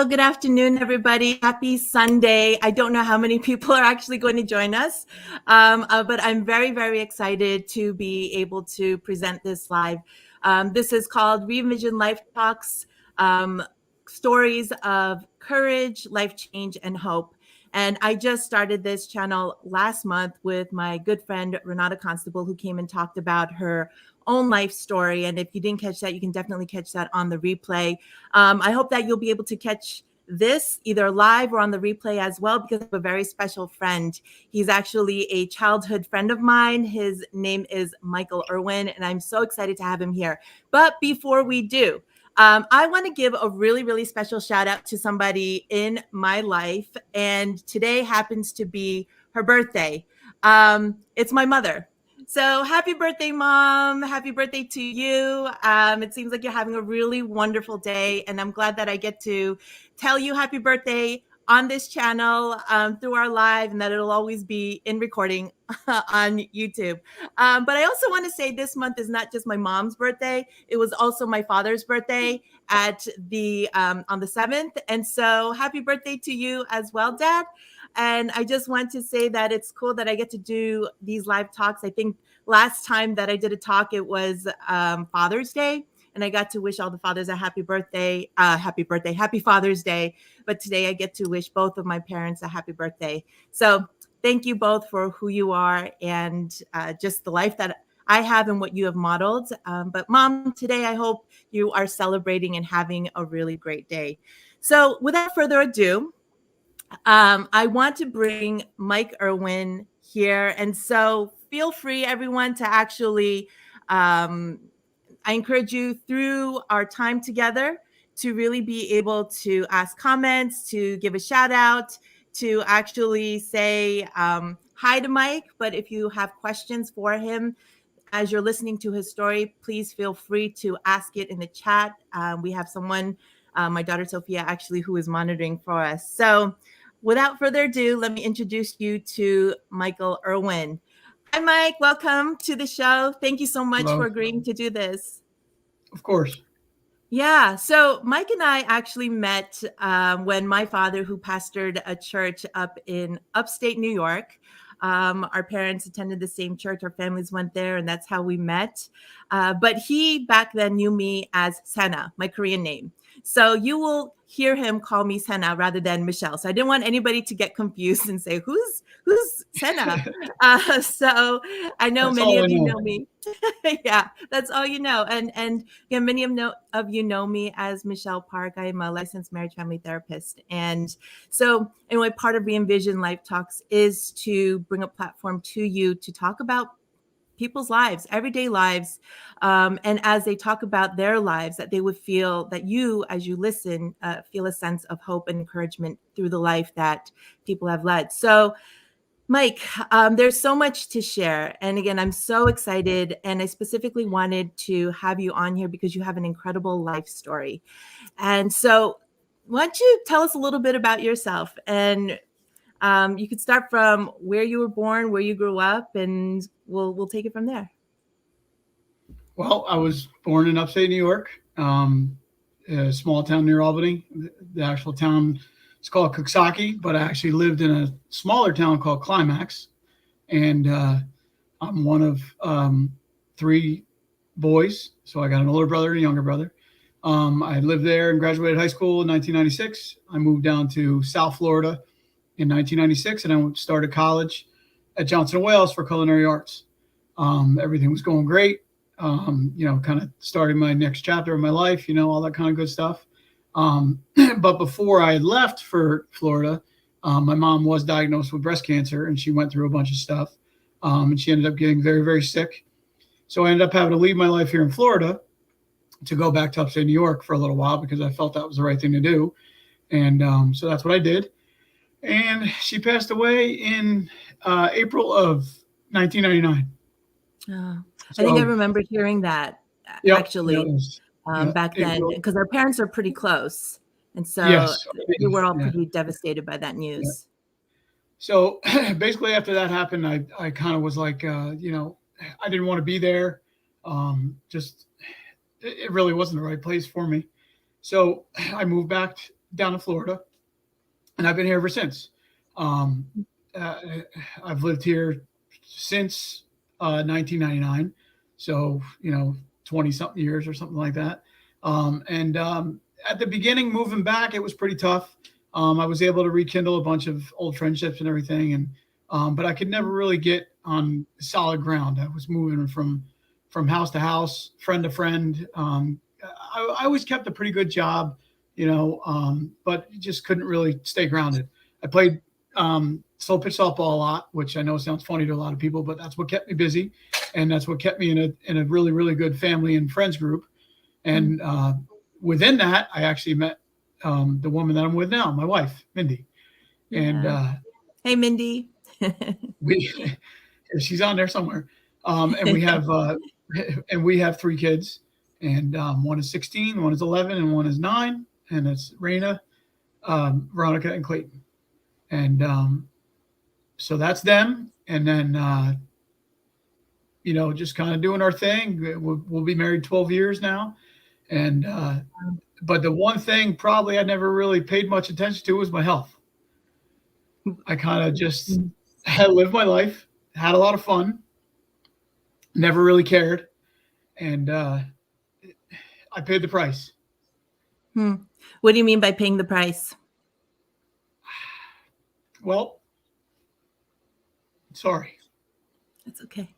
Well, good afternoon, everybody. Happy Sunday. I don't know how many people are actually going to join us, but I'm very, very excited to be able to present this live. This is called ReEnvision Life Talks, stories of courage, life change, and hope. And I just started this channel last month with my good friend, Renata Constable, who came and talked about her own life story. And if you didn't catch that, you can definitely catch that on the replay. I hope that you'll be able to catch this either live or on the replay as well, because I have a very special friend. He's actually a childhood friend of mine. His name is Michael Irwin, and I'm so excited to have him here. But before we do, I want to give a really, really special shout out to somebody in my life. And today happens to be her birthday. It's my mother. So happy birthday, Mom. Happy birthday to you. It seems like you're having a really wonderful day. And I'm glad that I get to tell you happy birthday on this channel through our live, and that it'll always be in recording on YouTube. But I also want to say this month is not just my mom's birthday. It was also my father's birthday at the on the 7th. And so happy birthday to you as well, Dad. And I just want to say that it's cool that I get to do these live talks. I think last time that I did a talk, it was Father's Day. And I got to wish all the fathers a happy birthday, happy Father's Day. But today I get to wish both of my parents a happy birthday. So thank you both for who you are and just the life that I have and what you have modeled. But Mom, today I hope you are celebrating and having a really great day. So without further ado, I want to bring Mike Irwin here. And so feel free, everyone, to actually, I encourage you through our time together to really be able to ask comments, to give a shout out, to actually say hi to Mike. But if you have questions for him as you're listening to his story, please feel free to ask it in the chat. We have someone, my daughter Sophia, actually, who is monitoring for us. So without further ado, let me introduce you to Michael Irwin. Hi, Mike. Welcome to the show. Thank you so much for agreeing to do this. Of course. Yeah. So Mike and I actually met when my father, who pastored a church up in upstate New York, our parents attended the same church. Our families went there, and that's how we met. But he back then knew me as Sena, my Korean name. So you will hear him call me Sena rather than Michelle. So I didn't want anybody to get confused and say, who's Sena? So I know many of you know me. Yeah, that's all you know. And again, many of you know me as Michelle Park. I am a licensed marriage family therapist. And so anyway, part of ReEnvision Life Talks is to bring a platform to you to talk about people's lives, everyday lives. And as they talk about their lives, that they would feel that you, as you listen, feel a sense of hope and encouragement through the life that people have led. So Mike, there's so much to share. And again, I'm so excited. And I specifically wanted to have you on here because you have an incredible life story. And so why don't you tell us a little bit about yourself? And you could start from where you were born, where you grew up, and we'll take it from there. Well, I was born in upstate New York, a small town near Albany. The actual town is called Coxsackie, but I actually lived in a smaller town called Climax. And I'm one of 3 boys. So I got an older brother and a younger brother. I lived there and graduated high school in 1996. I moved down to South Florida in 1996, and I started college at Johnson & Wales for Culinary Arts. Everything was going great. Kind of starting my next chapter of my life, all that kind of good stuff. But before I left for Florida, my mom was diagnosed with breast cancer, and she went through a bunch of stuff. And she ended up getting very, very sick. So I ended up having to leave my life here in Florida to go back to upstate New York for a little while because I felt that was the right thing to do. And so that's what I did. And she passed away in April of 1999. Oh, I think I remember hearing that actually back then, because our parents are pretty close. And so we were all pretty devastated by that news. Yeah. So basically after that happened, I kind of was like, I didn't want to be there. It really wasn't the right place for me. So I moved back down in Florida, and I've been here ever since. Um, I've lived here since 1999, so 20 something years or something like that. And at the beginning, moving back, it was pretty tough. I was able to rekindle a bunch of old friendships and everything, and but I could never really get on solid ground. I was moving from house to house, friend to friend. I always kept a pretty good job, but just couldn't really stay grounded. I played slow pitch softball a lot, which I know sounds funny to a lot of people, but that's what kept me busy, and that's what kept me in a really, really good family and friends group. And within that, I actually met the woman that I'm with now, my wife, Mindy. Yeah. And hey, Mindy. She's on there somewhere. And we have 3 kids, and one is 16, one is 11, and one is 9, and it's Raina, Veronica, and Clayton. And so that's them. And then just kind of doing our thing. We'll be married 12 years now, and but the one thing probably I never really paid much attention to was my health. I kind of just had lived my life, had a lot of fun, never really cared, and I paid the price. What do you mean by paying the price? Well, sorry. It's okay.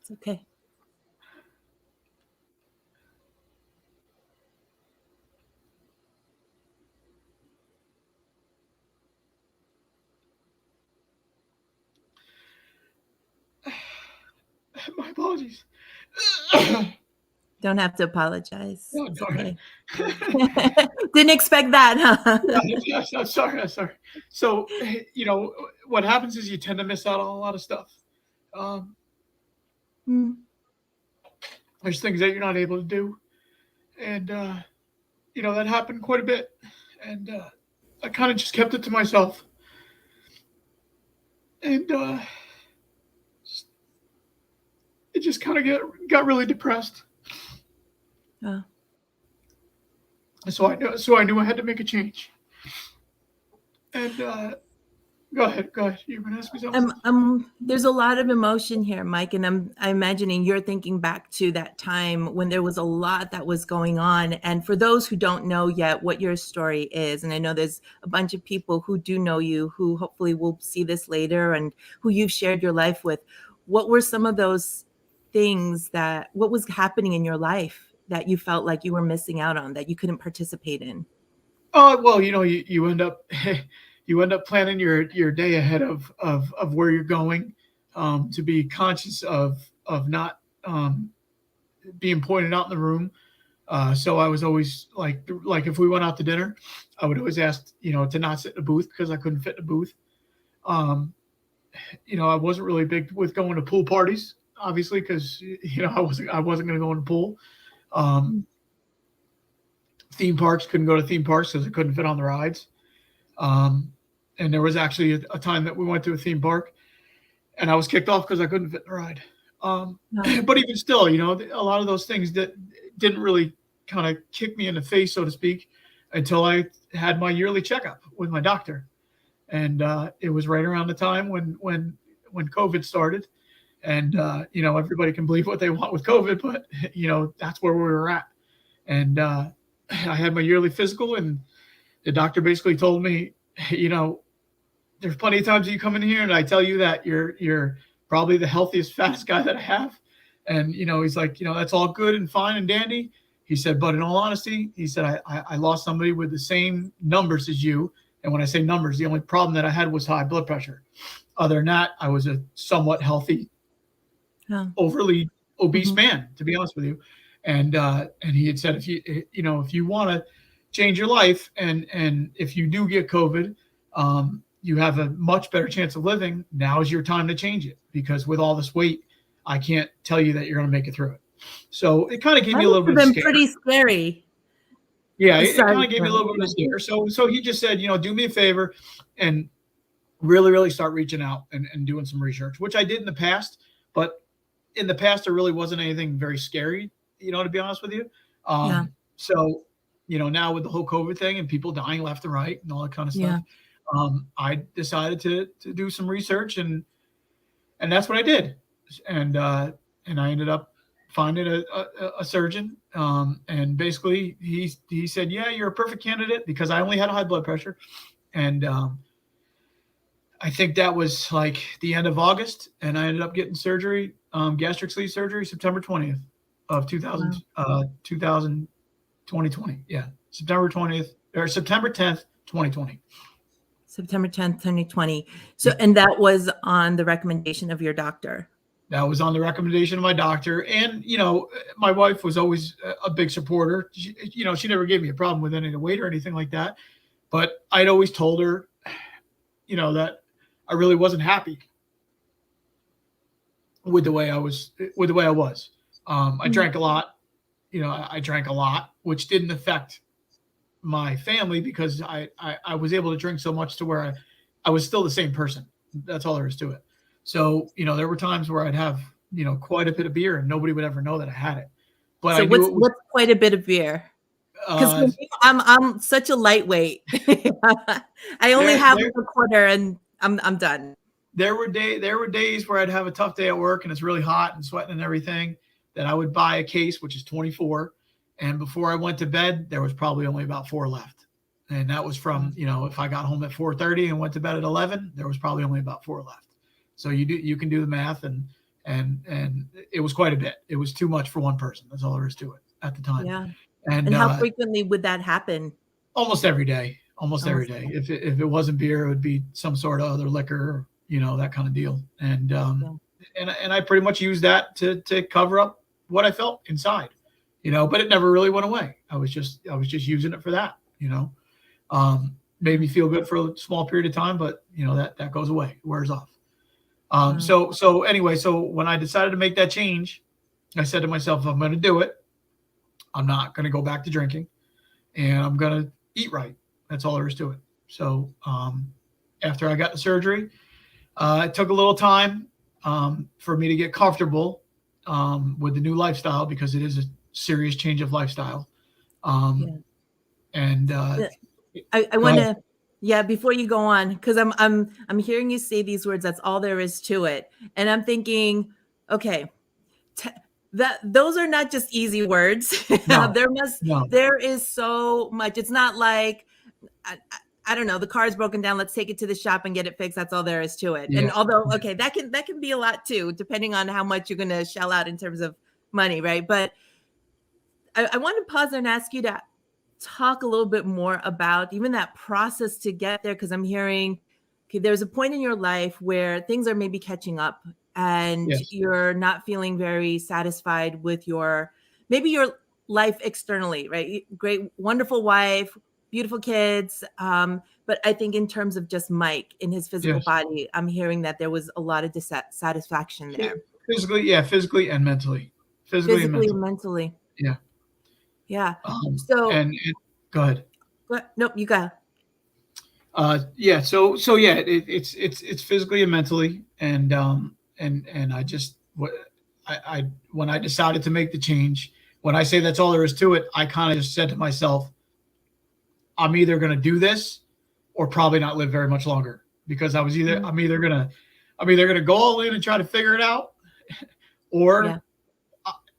It's okay. My apologies. Don't have to apologize. No, it's okay. Didn't expect that, huh? Yes, I'm sorry. So, what happens is you tend to miss out on a lot of stuff. There's things that you're not able to do. And, that happened quite a bit. And I kind of just kept it to myself. And it just kind of got really depressed. So I knew I had to make a change. And go ahead. You're gonna ask me something. There's a lot of emotion here, Mike, and I'm imagining you're thinking back to that time when there was a lot that was going on. And for those who don't know yet what your story is, and I know there's a bunch of people who do know you, who hopefully will see this later, and who you've shared your life with. What were some of those things what was happening in your life that you felt like you were missing out on, that you couldn't participate in? Well, you end up planning your day ahead of where you're going, to be conscious of not being pointed out in the room. So I was always like if we went out to dinner, I would always ask to not sit in a booth because I couldn't fit in a booth. I wasn't really big with going to pool parties, obviously, because I wasn't going to go in the pool. Theme parks, couldn't go to theme parks because I couldn't fit on the rides. And there was actually a time that we went to a theme park and I was kicked off because I couldn't fit in the ride. But even still, a lot of those things that didn't really kind of kick me in the face, so to speak, until I had my yearly checkup with my doctor. And it was right around the time when COVID started. And, everybody can believe what they want with COVID, but, that's where we were at. And I had my yearly physical, and the doctor basically told me, there's plenty of times that you come in here and I tell you that you're probably the healthiest, fattest guy that I have. And, he's like, that's all good and fine and dandy. He said, but in all honesty, he said, I lost somebody with the same numbers as you. And when I say numbers, the only problem that I had was high blood pressure. Other than that, I was a somewhat healthy, overly obese man, to be honest with you. And he had said, if you want to change your life, and if you do get COVID, you have a much better chance of living. Now is your time to change it, because with all this weight, I can't tell you that you're going to make it through it. So it kind of gave me a little bit of scare. Pretty scary. Yeah, it kind of gave me a little bit of scare. So he just said, do me a favor and really, really start reaching out and doing some research, which I did in the past. But in the past, there really wasn't anything very scary, to be honest with you. Yeah. So, now with the whole COVID thing and people dying left and right and all that kind of stuff, I decided to do some research, and that's what I did. And I ended up finding a surgeon. And basically he said, yeah, you're a perfect candidate, because I only had high blood pressure. And I think that was like the end of August, and I ended up getting surgery, gastric sleeve surgery, September 20th of 2020. Yeah. September 20th or September 10th, 2020. September 10th, 2020. So, and that was on the recommendation of your doctor? That was on the recommendation of my doctor. And, my wife was always a big supporter. She never gave me a problem with any of the weight or anything like that. But I'd always told her, that I really wasn't happy with the way I was. I drank a lot. I drank a lot, which didn't affect my family, because I was able to drink so much to where I was still the same person. That's all there is to it. So, there were times where I'd have, quite a bit of beer and nobody would ever know that I had it. But so what's quite a bit of beer? Because I'm such a lightweight. I only have a quarter and I'm done. There were days where I'd have a tough day at work and it's really hot and sweating and everything, that I would buy a case, which is 24. And before I went to bed, there was probably only about 4 left. And that was from, if I got home at 4:30 and went to bed at 11, there was probably only about 4 left. So you can do the math, and it was quite a bit. It was too much for one person. That's all there is to it at the time. Yeah. And how frequently would that happen? Almost every day. Almost every day. If it wasn't beer, it would be some sort of other liquor, that kind of deal. And and I pretty much used that to cover up what I felt inside, but it never really went away. I was just using it for that, made me feel good for a small period of time, but that goes away, wears off. So anyway, so when I decided to make that change, I said to myself, if I'm going to do it, I'm not going to go back to drinking, and I'm going to eat right. That's all there is to it. So after I got the surgery, it took a little time for me to get comfortable with the new lifestyle, because it is a serious change of lifestyle. And I want to, before you go on, because I'm hearing you say these words, that's all there is to it. And I'm thinking, okay, those are not just easy words. No, there is so much. It's not like, I don't know, the car's broken down, let's take it to the shop and get it fixed. That's all there is to it. Yeah. And although, okay, that can be a lot too, depending on how much you're going to shell out in terms of money, right? But I want to pause there and ask you to talk a little bit more about even that process to get there, because I'm hearing, okay, there's a point in your life where things are maybe catching up, and you're not feeling very satisfied with your life externally, right? Great, wonderful wife, beautiful kids. But I think in terms of just Mike in his physical body, I'm hearing that there was a lot of dissatisfaction there. Physically and mentally. Physically and mentally. Yeah. Yeah. So and go ahead. Nope, you go. So it's physically and mentally, and I just when I decided to make the change, when I say that's all there is to it, I kind of just said to myself, I'm either going to do this or probably not live very much longer, because I'm either going to go all in and try to figure it out, or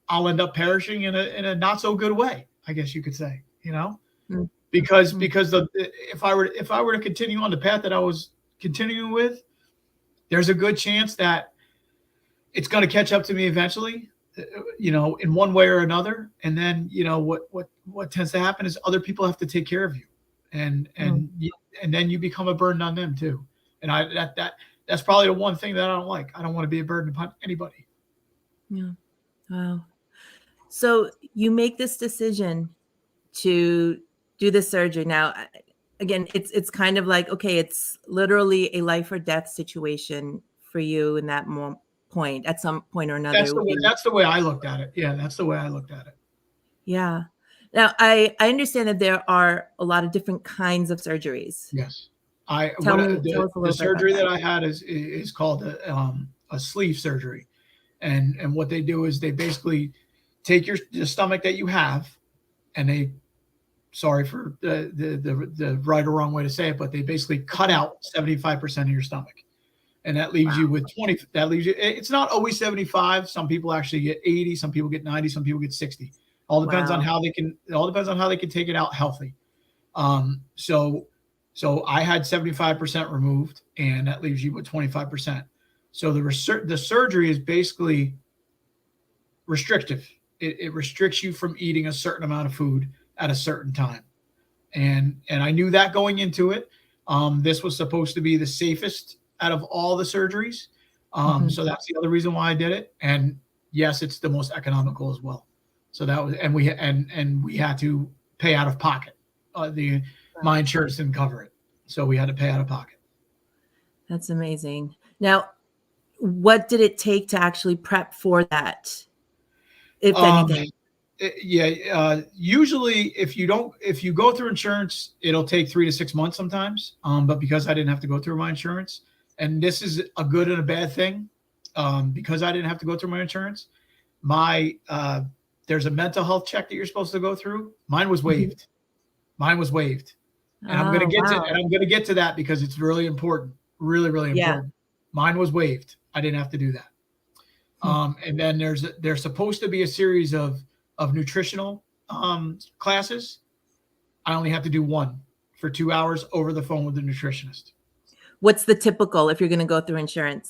I'll end up perishing in a not so good way, I guess you could say, because if I were to continue on the path that I was continuing with, there's a good chance that it's going to catch up to me eventually, in one way or another. And then, what tends to happen is other people have to take care of you, and then you become a burden on them too. And that's probably the one thing that I don't like. I don't want to be a burden upon anybody. Yeah. Wow. So you make this decision to do the surgery. Now, again, it's kind of like, okay, it's literally a life or death situation for you in that point, at some point or another. That's the way I looked at it. Yeah, that's the way I looked at it. Yeah. Now, I understand that there are a lot of different kinds of surgeries. Yes. The surgery that I had is called a sleeve surgery. And what they do is they basically take the stomach that you have, and they, sorry for the right or wrong way to say it, but they basically cut out 75% of your stomach. And that leaves you with 20. That leaves you, it's not always 75. Some people actually get 80, some people get 90, some people get 60. All depends on how they can, take it out healthy. So I had 75% removed, and that leaves you with 25%. So the surgery is basically restrictive. It restricts you from eating a certain amount of food at a certain time. And I knew that going into it. This was supposed to be the safest out of all the surgeries. So that's the other reason why I did it. And yes, it's the most economical as well. So that was, and we had to pay out of pocket. My insurance didn't cover it, so we had to pay out of pocket. That's amazing. Now, what did it take to actually prep for that, if anything? Usually if you go through insurance, it'll take 3 to 6 months sometimes. But because I didn't have to go through my insurance, and this is a good and a bad thing, because I didn't have to go through my insurance, there's a mental health check that you're supposed to go through. Mine was waived. And I'm going to get to that because it's really important. Really, really important. Mine was waived. I didn't have to do that. And then there's supposed to be a series of nutritional classes. I only have to do one for 2 hours over the phone with the nutritionist. What's the typical if you're going to go through insurance?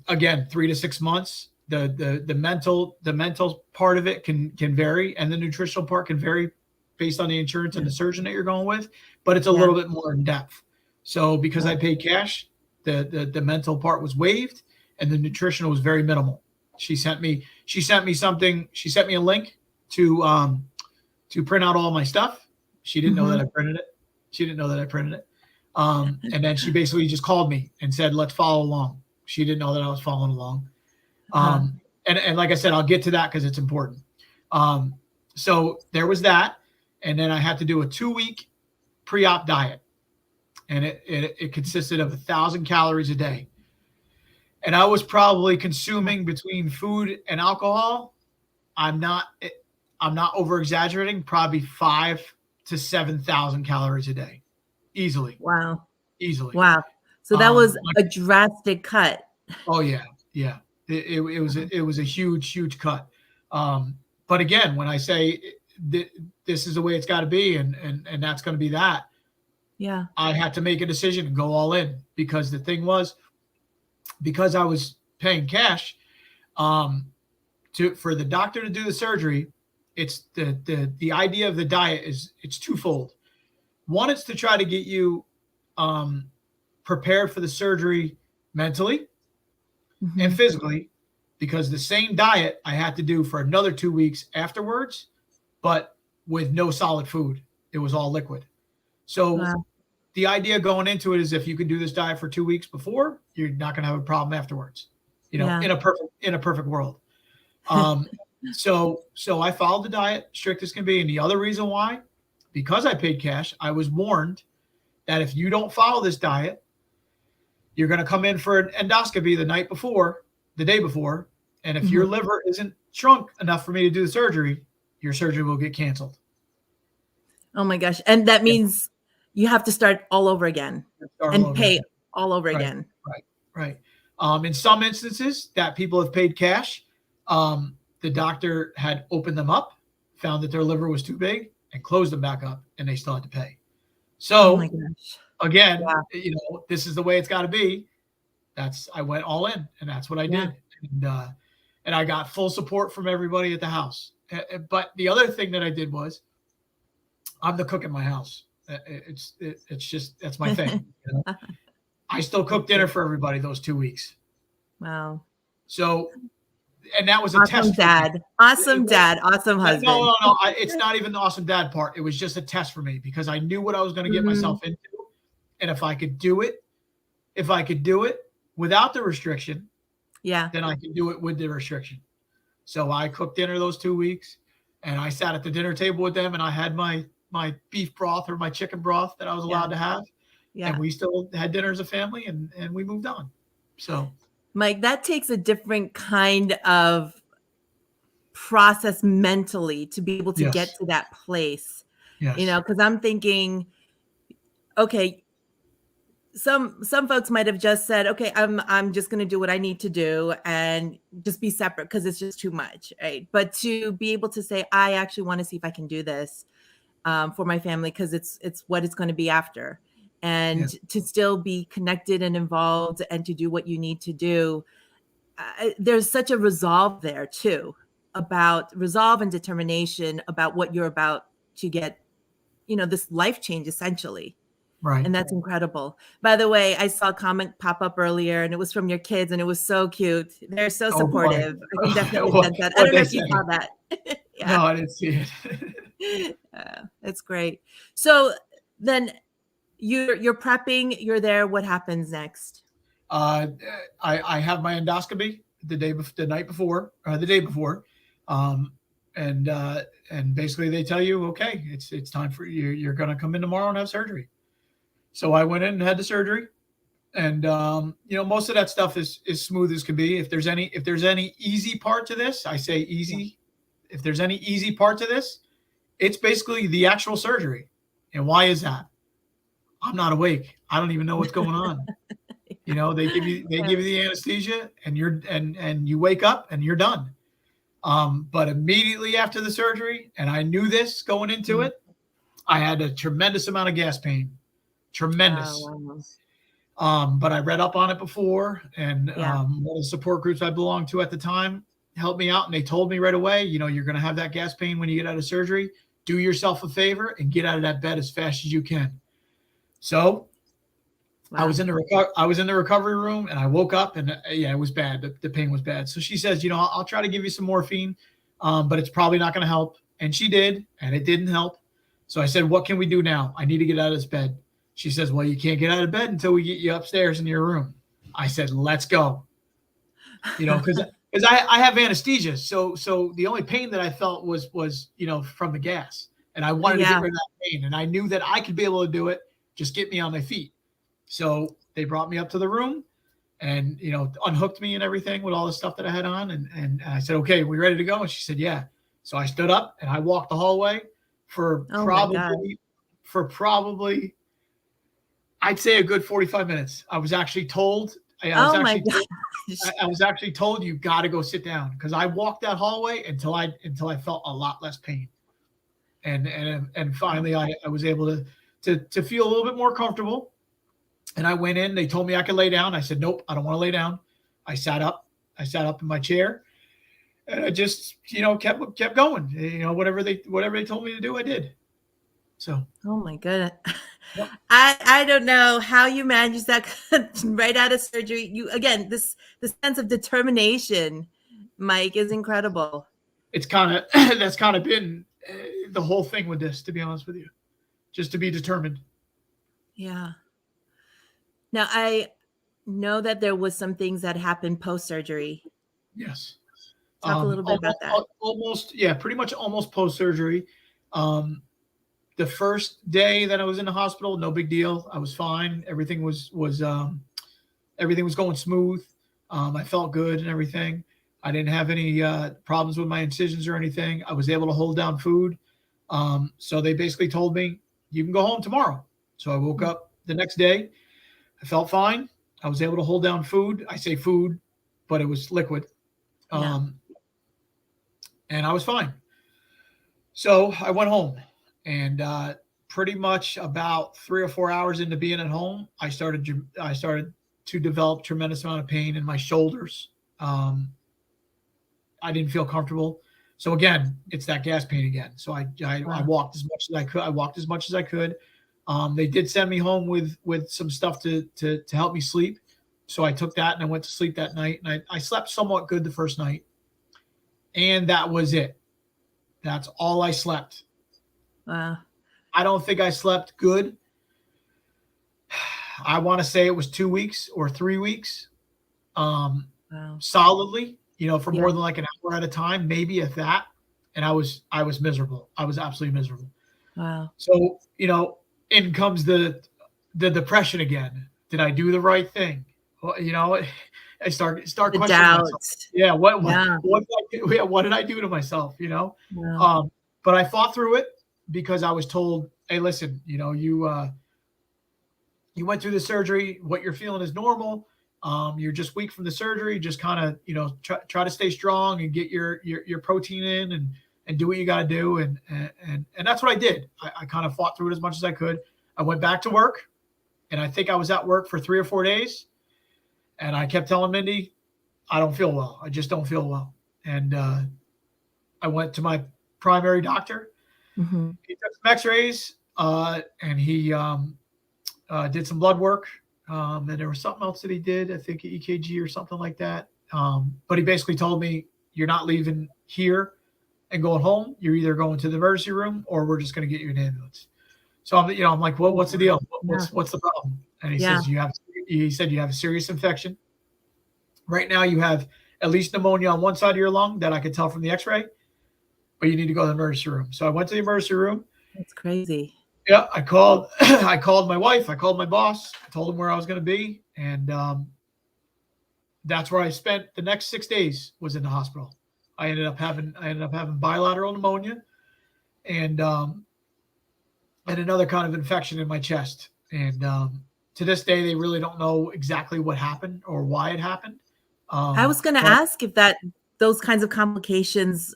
Again, 3 to 6 months. The mental part of it can vary, and the nutritional part can vary based on the insurance and the surgeon that you're going with, but it's a little bit more in depth. So because I paid cash, the mental part was waived, and the nutritional was very minimal. She sent me something. She sent me a link to print out all my stuff. She didn't know that I printed it. And then she basically just called me and said, let's follow along. She didn't know that I was following along. And like I said, I'll get to that because it's important. So there was that. And then I had to do a 2-week pre-op diet. And it consisted of 1,000 calories a day. And I was probably consuming, between food and alcohol, I'm not over exaggerating, probably 5,000 to 7,000 calories a day. Easily. Wow. Easily. Wow. So that was a drastic cut. Oh yeah. Yeah. It was a huge cut. But again, when I say this is the way it's got to be, and that's going to be that. Yeah. I had to make a decision and go all in, because the thing was, because I was paying cash, for the doctor to do the surgery, it's the idea of the diet it's twofold. One is to try to get you prepared for the surgery mentally and physically, because the same diet I had to do for another 2 weeks afterwards, but with no solid food. It was all liquid. So the idea going into it is, if you can do this diet for 2 weeks before, you're not going to have a problem afterwards, in a perfect world. So I followed the diet strict as can be. And the other reason why, because I paid cash, I was warned that if you don't follow this diet, you're going to come in for an endoscopy the day before. And if your liver isn't shrunk enough for me to do the surgery, your surgery will get canceled. Oh my gosh. And that means you have to start all over again and pay all over again. Right. In some instances that people have paid cash, the doctor had opened them up, found that their liver was too big, and closed them back up, and they still had to pay. So again, this is the way it's got to be. I went all in, and that's what I did. And I got full support from everybody at the house. But the other thing that I did was, I'm the cook in my house. It's just, that's my thing. I still cook dinner for everybody those 2 weeks. Wow. So, and that was a test. Awesome dad. Awesome husband. No. It's not even the awesome dad part. It was just a test for me, because I knew what I was going to get myself into. And if I could do it without the restriction, then I can do it with the restriction. So I cooked dinner those 2 weeks, and I sat at the dinner table with them, and I had my beef broth or my chicken broth that I was allowed to have. And we still had dinner as a family, and we moved on. So, Mike, that takes a different kind of process mentally to be able to Yes. get to that place, Yes. because I'm thinking, okay, some folks might have just said, okay, I'm just going to do what I need to do and just be separate because it's just too much, right? But to be able to say, I actually want to see if I can do this for my family, because it's what it's going to be after, and to still be connected and involved and to do what you need to do. There's such a resolve there too, about resolve and determination about what you're about to get, this life change essentially. Right. And that's incredible. By the way, I saw a comment pop up earlier and it was from your kids and it was so cute. They're so supportive. I can definitely send that. I don't know if you saw that. Yeah. No, I didn't see it. It's great. So then you're prepping, you're there. What happens next? I have my endoscopy the day before. And basically they tell you, okay, it's time for you. You're going to come in tomorrow and have surgery. So I went in and had the surgery, and most of that stuff is smooth as can be. If there's any easy part to this, I say easy. Yeah. If there's any easy part to this, it's basically the actual surgery. And why is that? I'm not awake. I don't even know what's going on. They give you the anesthesia, and you wake up and you're done. But immediately after the surgery, and I knew this going into it, I had a tremendous amount of gas pain. Tremendous. But I read up on it before, and one of the support groups I belonged to at the time helped me out, and they told me right away, you're going to have that gas pain when you get out of surgery. Do yourself a favor and get out of that bed as fast as you can. So I was in the recovery room, and I woke up, and it was bad. The pain was bad. So she says, I'll try to give you some morphine, but it's probably not going to help. And she did, and it didn't help. So I said, what can we do now? I need to get out of this bed. She says, well, you can't get out of bed until we get you upstairs in your room. I said, let's go. Because I have anesthesia. So the only pain that I felt was from the gas. And I wanted to get rid of that pain. And I knew that I could be able to do it. Just get me on my feet. So they brought me up to the room and, unhooked me and everything with all the stuff that I had on. And I said, okay, we ready to go? And she said, yeah. So I stood up and I walked the hallway for probably I'd say a good 45 minutes. I was actually told, I was actually told you got to go sit down, because I walked that hallway until I felt a lot less pain. And finally I was able to feel a little bit more comfortable. And I went in, they told me I could lay down. I said, nope, I don't want to lay down. I sat up in my chair, and I just, kept going. Whatever they told me to do, I did. So. Oh my goodness. Yep. I don't know how you managed that right out of surgery. The sense of determination, Mike, is incredible. It's that's kind of been the whole thing with this, to be honest with you, just to be determined. Yeah. Now I know that there was some things that happened post-surgery. Yes. Talk a little bit about that. Pretty much almost post-surgery. The first day that I was in the hospital, no big deal. I was fine. Everything was going smooth. I felt good and everything. I didn't have any problems with my incisions or anything. I was able to hold down food. So they basically told me, you can go home tomorrow. So I woke up the next day. I felt fine. I was able to hold down food. I say food, but it was liquid. And I was fine. So I went home. And pretty much about 3 or 4 hours into being at home, I started to develop tremendous amount of pain in my shoulders. I didn't feel comfortable. So again, it's that gas pain again. So I walked as much as I could. I walked as much as I could. They did send me home with some stuff to help me sleep. So I took that and I went to sleep that night. And I slept somewhat good the first night. And that was it. That's all I slept. Wow. I don't think I slept good. I want to say it was 2 weeks or 3 weeks. Solidly, for more than like an hour at a time, maybe at that. And I was miserable. I was absolutely miserable. Wow. So, in comes the depression again. Did I do the right thing? Well, I start The questioning doubt. myself. Yeah, Yeah. what did I do? Yeah, what did I do to myself? Yeah. But I fought through it because I was told, hey, listen, you went through the surgery. What you're feeling is normal. You're just weak from the surgery. Just kind of, try to stay strong and get your protein in and do what you got to do. And that's what I did. I kind of fought through it as much as I could. I went back to work, and I think I was at work for 3 or 4 days. And I kept telling Mindy, I don't feel well. I just don't feel well. And I went to my primary doctor. Mm-hmm. He took some x-rays, and he did some blood work. And there was something else that he did, I think EKG or something like that. But he basically told me, you're not leaving here and going home. You're either going to the emergency room or we're just going to get you an ambulance. So I'm like, well, what's the deal? What's the problem? And he says, he said, you have a serious infection. Right now you have at least pneumonia on one side of your lung that I could tell from the x-ray, but you need to go to the emergency room. So I went to the emergency room. That's crazy. Yeah, I called my wife. I called my boss. I told him where I was going to be. And that's where I spent the next 6 days, was in the hospital. I ended up having bilateral pneumonia and another kind of infection in my chest. And to this day, they really don't know exactly what happened or why it happened. I was going to ask if those kinds of complications.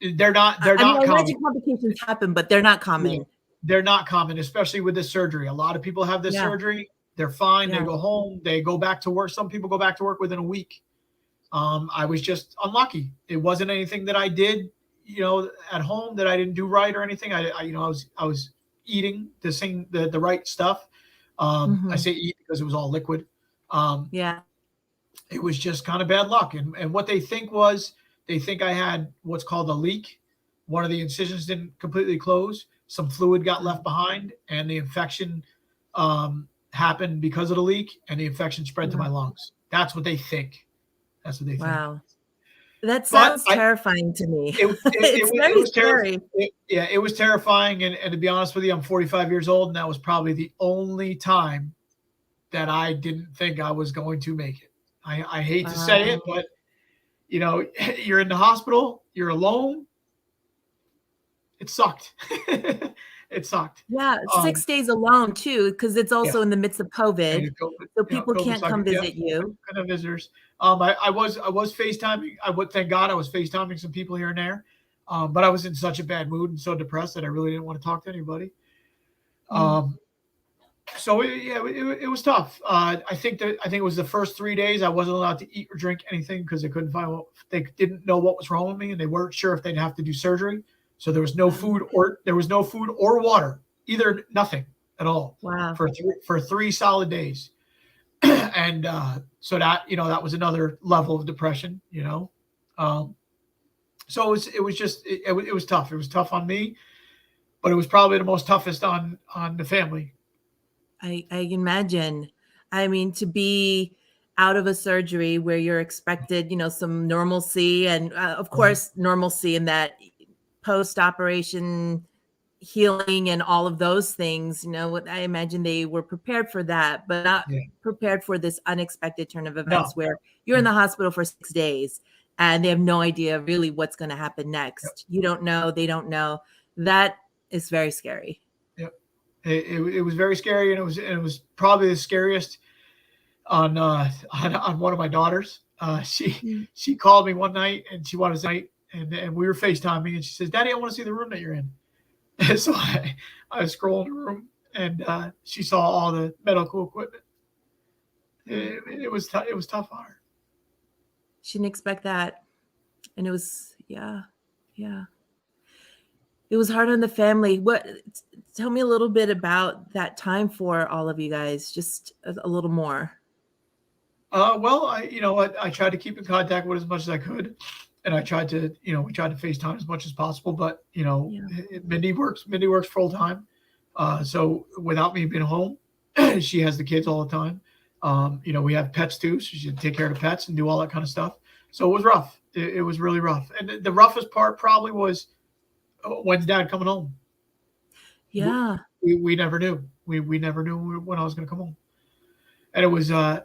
They're not common. I imagine complications happen, but they're not common. Yeah, they're not common, especially with this surgery. A lot of people have this surgery. They're fine. They go home. They go back to work. Some people go back to work within a week. I was just unlucky. It wasn't anything that I did, at home that I didn't do right or anything. I was eating the right stuff. I say eat because it was all liquid. It was just kind of bad luck. And what they think I had what's called a leak. One of the incisions didn't completely close. Some fluid got left behind, and the infection happened because of the leak, and the infection spread to my lungs. That's what they think. Wow. That sounds terrifying to me. It was scary. It was terrifying. And to be honest with you, I'm 45 years old, and that was probably the only time that I didn't think I was going to make it. I hate to say it, but you're in the hospital, you're alone. It sucked. It sucked. Yeah, 6 days alone too, because it's also in the midst of COVID, so people can't come visit you. Kind of visitors. I was FaceTiming. Thank God I was FaceTiming some people here and there, but I was in such a bad mood and so depressed that I really didn't want to talk to anybody. So it was tough. I think it was the first 3 days I wasn't allowed to eat or drink anything because they didn't know what was wrong with me, and they weren't sure if they'd have to do surgery. So there was no food or water, either, nothing at all. Wow. For 3 solid days. And so that was another level of depression, So it was tough. It was tough on me, but it was probably the most toughest on the family. I imagine. I mean, to be out of a surgery where you're expected, some normalcy and of course normalcy in that post-operation healing and all of those things, I imagine they were prepared for that, but not prepared for this unexpected turn of events where you're in the hospital for 6 days and they have no idea really what's going to happen next. You don't know, they don't know. That is very scary. Yep. It was very scary, and it was probably the scariest on one of my daughters. She called me one night and she wanted to say, and we were FaceTiming, and she says, "Daddy, I want to see the room that you're in." And so I was scrolling the room, and she saw all the medical equipment. It was tough on her. She didn't expect that, and it was yeah. It was hard on the family. Tell me a little bit about that time for all of you guys, just a little more. Well, I tried to keep in contact with as much as I could. And I tried to, we tried to FaceTime as much as possible, but, Mindy works full time. So without me being home, she has the kids all the time. We have pets too. So she take care of the pets and do all that kind of stuff. So it was rough. It was really rough. And the roughest part probably was when's Dad coming home? Yeah. We never knew. We never knew when I was going to come home. And it was, I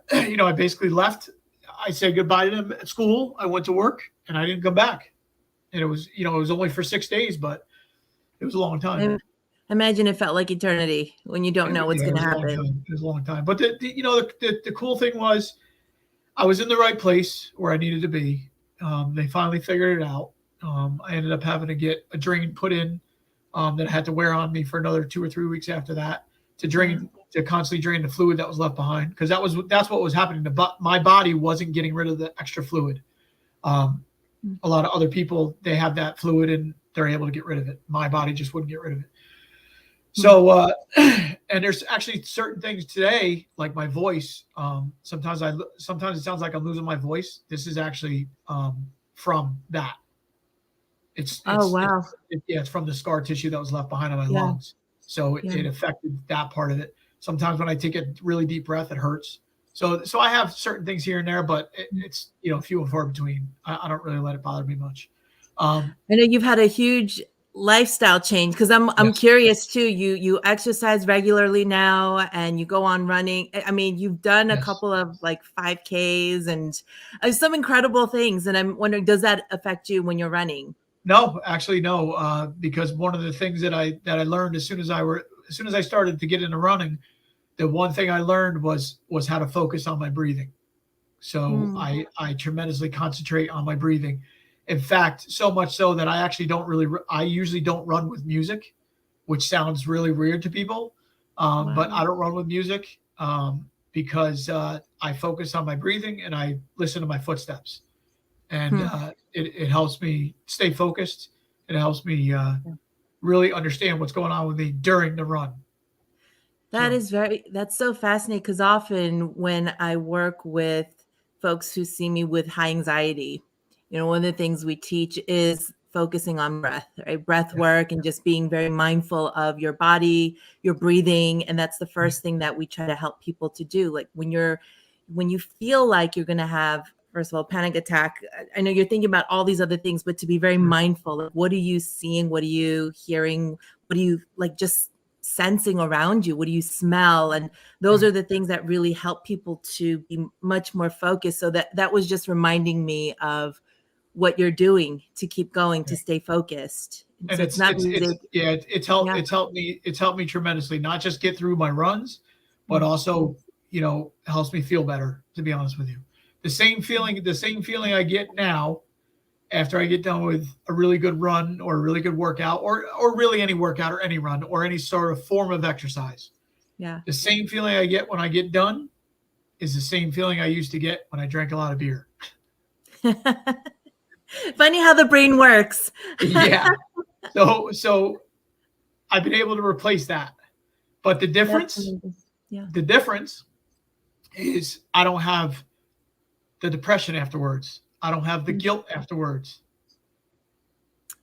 basically left. I said goodbye to them at school. I went to work and I didn't come back. And it was, it was only for 6 days, but it was a long time. I imagine it felt like eternity when you don't know what's going to happen. It was a long time. But the cool thing was I was in the right place where I needed to be. They finally figured it out. I ended up having to get a drain put in that I had to wear on me for another 2 or 3 weeks after that to constantly drain the fluid that was left behind, because that's what was happening. My body wasn't getting rid of the extra fluid. A lot of other people, they have that fluid and they're able to get rid of it. My body just wouldn't get rid of it. So, and there's actually certain things today, like my voice. Sometimes it sounds like I'm losing my voice. This is actually from that. It's wow. It's from the scar tissue that was left behind on my lungs. So it affected that part of it. Sometimes when I take a really deep breath, it hurts. So I have certain things here and there, but it's few and far between. I don't really let it bother me much. I know you've had a huge lifestyle change, because I'm curious too. You exercise regularly now and you go on running. I mean, you've done a couple of like 5Ks and some incredible things. And I'm wondering, does that affect you when you're running? No, actually, no. Because one of the things that I learned as soon as I started to get into running, the one thing I learned was how to focus on my breathing. So I tremendously concentrate on my breathing. In fact, so much so that I usually don't run with music, which sounds really weird to people. But I don't run with music because I focus on my breathing and I listen to my footsteps. And it helps me stay focused. It helps me really understand what's going on with me during the run. That's so fascinating, because often when I work with folks who see me with high anxiety, one of the things we teach is focusing on breath, right? Breath work, and just being very mindful of your body, your breathing. And that's the first thing that we try to help people to do. Like when you feel like you're going to have, first of all, panic attack, I know you're thinking about all these other things, but to be very mindful of what are you seeing? What are you hearing? What are you just sensing around you? What do you smell? And those are the things that really help people to be much more focused. So that was just reminding me of what you're doing to keep going, to stay focused. And so it's helped me tremendously, not just get through my runs, but also, helps me feel better, to be honest with you. The same feeling I get now after I get done with a really good run or a really good workout, or really any workout or any run or any sort of form of exercise. Yeah. The same feeling I get when I get done is the same feeling I used to get when I drank a lot of beer. Funny how the brain works. Yeah. So I've been able to replace that. But the difference is I don't have the depression afterwards. I don't have the guilt afterwards.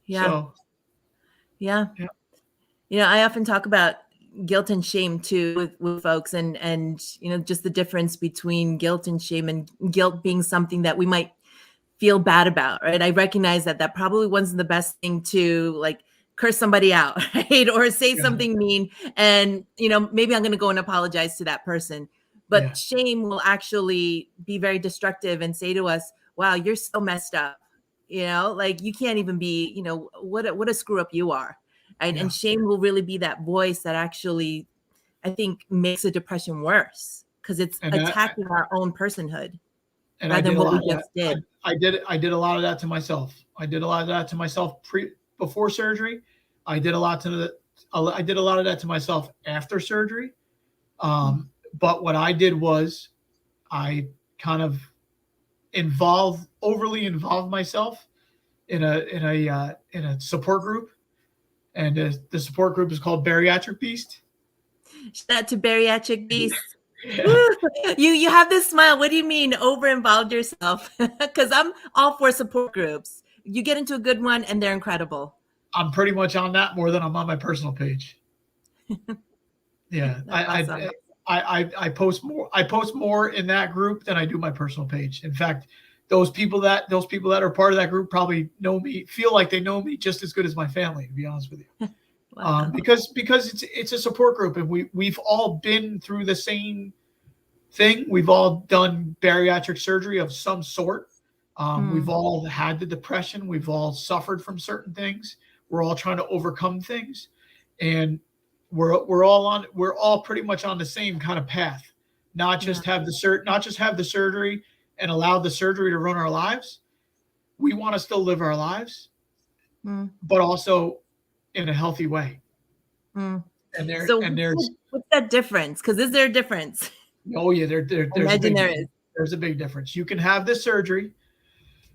Yeah. So, yeah. I often talk about guilt and shame too with folks, and just the difference between guilt and shame, and guilt being something that we might feel bad about, right? I recognize that probably wasn't the best thing to curse somebody out, right? Or say something mean, and maybe I'm going to go and apologize to that person. But shame will actually be very destructive and say to us, wow, you're so messed up. You can't even be, what a screw up you are. Right? Yeah. And shame will really be that voice that actually, I think, makes the depression worse, because it's attacking our own personhood. And I did a lot of that. I did a lot of that to myself. I did a lot of that to myself before surgery. I did a lot of that to myself after surgery. But what I did was I kind of overly involved myself in a support group, and the support group is called Bariatric Beast. Shout out to Bariatric Beast. You have this smile. What do you mean over involved yourself? Because I'm all for support groups. You get into a good one and they're incredible. I'm pretty much on that more than I'm on my personal page. Yeah. I post more in that group than I do my personal page. In fact, those people that are part of that group probably feel like they know me just as good as my family, to be honest with you. Wow. Because it's a support group, and we've all been through the same thing. We've all done bariatric surgery of some sort. We've all had the depression. We've all suffered from certain things. We're all trying to overcome things, and we're all pretty much on the same kind of path. Not just have the surgery and allow the surgery to run our lives. We want to still live our lives, but also in a healthy way. And there's what's that difference? Because is there a difference? Oh yeah, there's a big difference. You can have this surgery.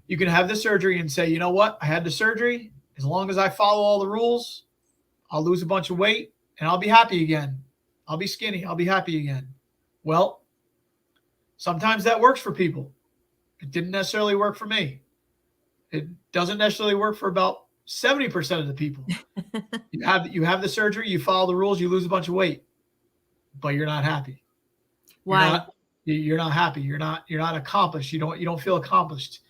You can have the surgery and say, you know what? I had the surgery. As long as I follow all the rules, I'll lose a bunch of weight and I'll be happy again. I'll be skinny. I'll be happy again. Well, sometimes that works for people. It didn't necessarily work for me. It doesn't necessarily work for about 70% of the people. You have the surgery, you follow the rules, you lose a bunch of weight, but you're not happy. Why? You're not happy. You're not accomplished. You don't feel accomplished,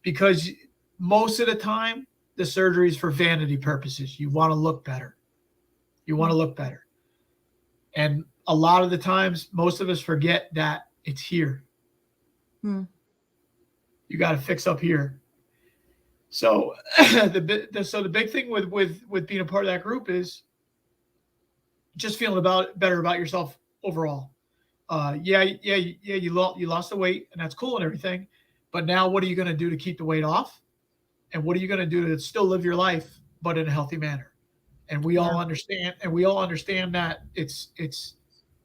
because most of the time the surgery is for vanity purposes. You want to look better. And a lot of the times, most of us forget that it's here. You got to fix up here. So the big thing with being a part of that group is just feeling better about yourself overall. You lost the weight and that's cool and everything, but now what are you going to do to keep the weight off? And what are you going to do to still live your life, but in a healthy manner? And we all understand that it's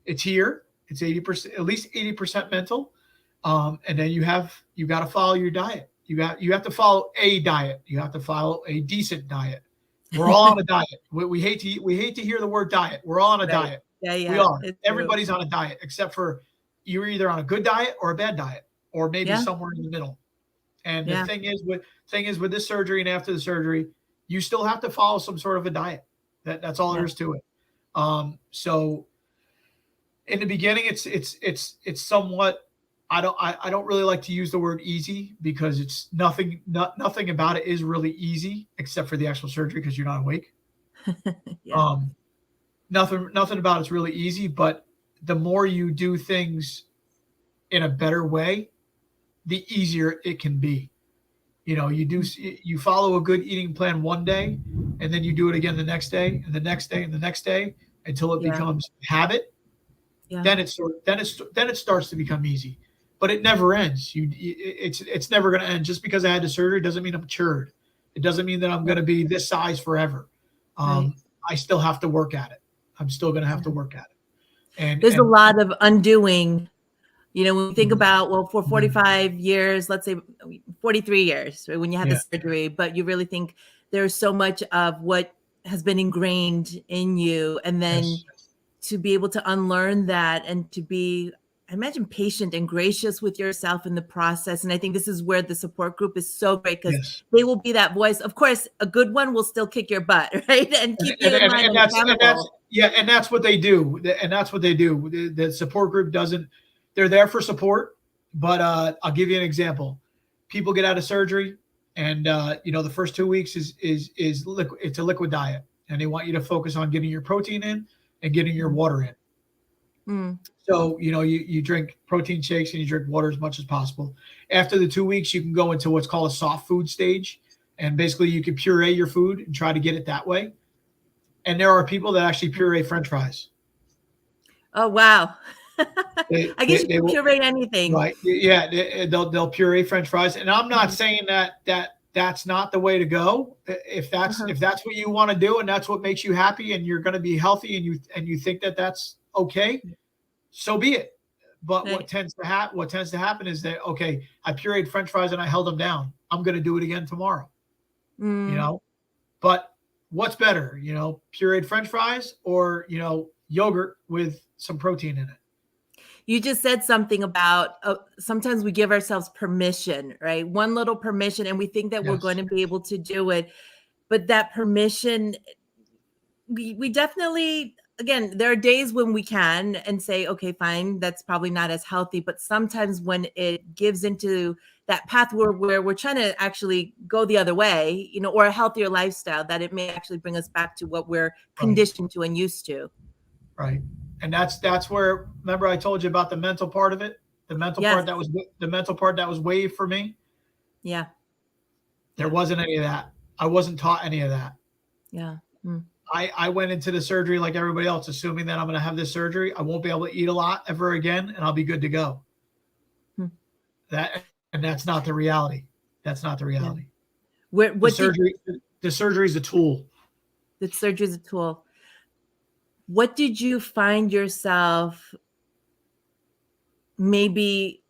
here. It's 80%, at least 80% mental. And then you got to follow your diet. You have to follow a diet. You have to follow a decent diet. We're all on a diet. We hate to hear the word diet. We're all on a diet. Yeah. We are. Everybody's on a diet, except for you're either on a good diet or a bad diet, or maybe somewhere in the middle. And the thing is with this surgery and after the surgery, you still have to follow some sort of a diet. That's all there is to it. So in the beginning, it's somewhat. I don't really like to use the word easy, because it's nothing about it is really easy except for the actual surgery, because you're not awake. Nothing about it's really easy, but the more you do things in a better way, the easier it can be. You follow a good eating plan one day, and then you do it again the next day, and the next day, and the next day, until it becomes habit. Then it starts to become easy, but it never ends. It's never going to end. Just because I had the surgery doesn't mean I'm cured. It doesn't mean that I'm going to be this size forever. I still have to work at it. I'm still going to have to work at it. And there's a lot of undoing. When we think about, for 45 years, let's say 43 years, right, when you had the surgery, but you really think there's so much of what has been ingrained in you. And then to be able to unlearn that and to be, I imagine, patient and gracious with yourself in the process. And I think this is where the support group is so great, because they will be that voice. Of course, a good one will still kick your butt, right? And keep you in line and accountable. And that's what they do. The support group doesn't. They're there for support, but I'll give you an example. People get out of surgery, and the first 2 weeks is liquid. It's a liquid diet, and they want you to focus on getting your protein in and getting your water in. So you drink protein shakes and you drink water as much as possible. After the 2 weeks, you can go into what's called a soft food stage, and basically you can puree your food and try to get it that way. And there are people that actually puree French fries. Oh wow. I guess you can puree anything, right? Yeah, they'll puree French fries, and I'm not saying that's not the way to go. If that's what you want to do, and that's what makes you happy, and you're going to be healthy, and you think that that's okay, so be it. But what tends to happen is that, okay, I pureed French fries and I held them down. I'm going to do it again tomorrow. But what's better, pureed French fries or yogurt with some protein in it? You just said something about sometimes we give ourselves permission, right? One little permission, and we think that we're going to be able to do it. But that permission, we definitely, again, there are days when we can and say, okay, fine, that's probably not as healthy. But sometimes when it gives into that path where we're trying to actually go the other way, or a healthier lifestyle, that it may actually bring us back to what we're conditioned to and used to. Right. And that's where, remember I told you about the mental part of it, Yes. the mental part that was waived for me. Yeah. There Yeah. wasn't any of that. I wasn't taught any of that. Yeah. Mm. I went into the surgery like everybody else, assuming that I'm going to have this surgery. I won't be able to eat a lot ever again, and I'll be good to go. Mm. And that's not the reality. That's not the Yeah. reality. What did The surgery is a tool. the surgery is a tool? What did you find yourself maybe,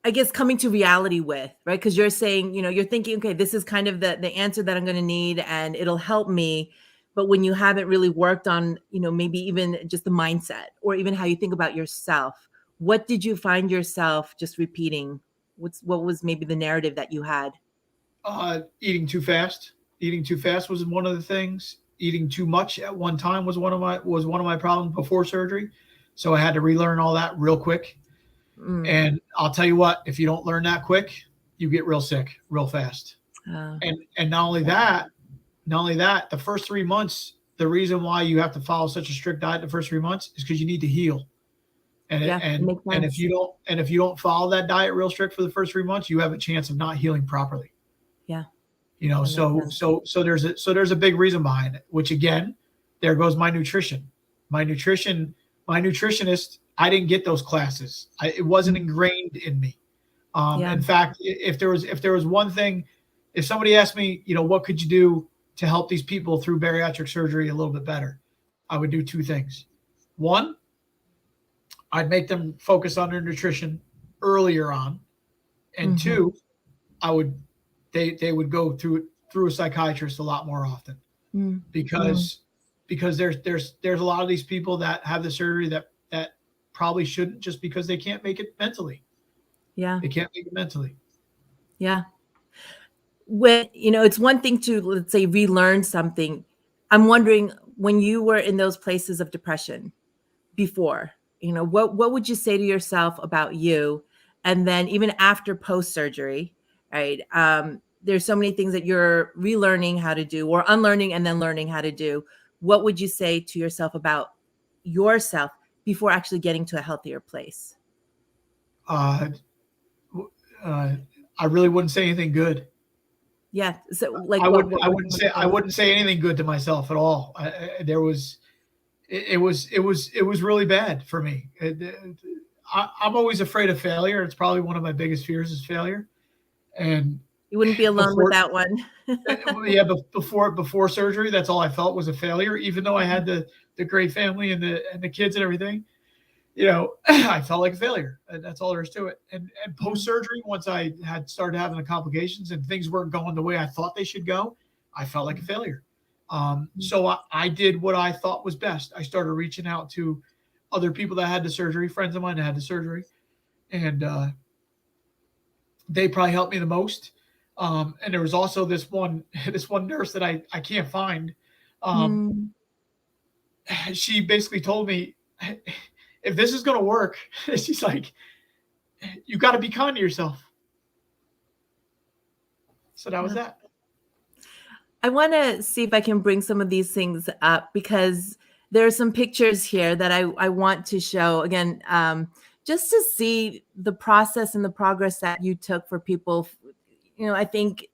I guess, coming to reality with, right? Because you're saying, you're thinking, okay, this is kind of the answer that I'm going to need and it'll help me. But when you haven't really worked on, maybe even just the mindset or even how you think about yourself, what did you find yourself just repeating? What was maybe the narrative that you had? Eating too fast. Eating too fast was one of the things. Eating too much at one time was one of my problems before surgery. So I had to relearn all that real quick. Mm. And I'll tell you what, if you don't learn that quick, you get real sick real fast. And not only that, the first 3 months, the reason why you have to follow such a strict diet the first 3 months is because you need to heal. And Yeah, it makes and sense. if you don't follow that diet real strict for the first 3 months, you have a chance of not healing properly. Yeah. So there's a big reason behind it, which again, there goes my nutrition. My nutritionist, I didn't get those classes. It wasn't ingrained in me. Yeah. In fact, if there was one thing, if somebody asked me, what could you do to help these people through bariatric surgery a little bit better, I would do two things. One, I'd make them focus on their nutrition earlier on, and two, I would they would go through a psychiatrist a lot more often, because there's a lot of these people that have the surgery that probably shouldn't, just because they can't make it mentally. Yeah. They can't make it mentally. Yeah. When, it's one thing to, let's say, relearn something. I'm wondering, when you were in those places of depression before, what would you say to yourself about you? And then even after post-surgery, right? There's so many things that you're relearning how to do or unlearning and then learning how to do. What would you say to yourself about yourself before actually getting to a healthier place? Uh, I really wouldn't say anything good. Yeah. So like I what, wouldn't. what, I what wouldn't say. I wouldn't say anything good to myself at all. There was. It was really bad for me. I'm always afraid of failure. It's probably one of my biggest fears is failure. And You wouldn't be alone with before, that one. yeah, but before surgery, that's all I felt was a failure. Even though I had the great family and the kids and everything, I felt like a failure. And that's all there is to it. And post surgery, once I had started having the complications and things weren't going the way I thought they should go, I felt like a failure. So I did what I thought was best. I started reaching out to other people that had the surgery, friends of mine that had the surgery, and they probably helped me the most. And there was also this one nurse that I can't find. Um, she basically told me, if this is going to work, she's like, you got to be kind to yourself. So that was that. I want to see if I can bring some of these things up, because there are some pictures here that I want to show again, just to see the process and the progress that you took for people. I think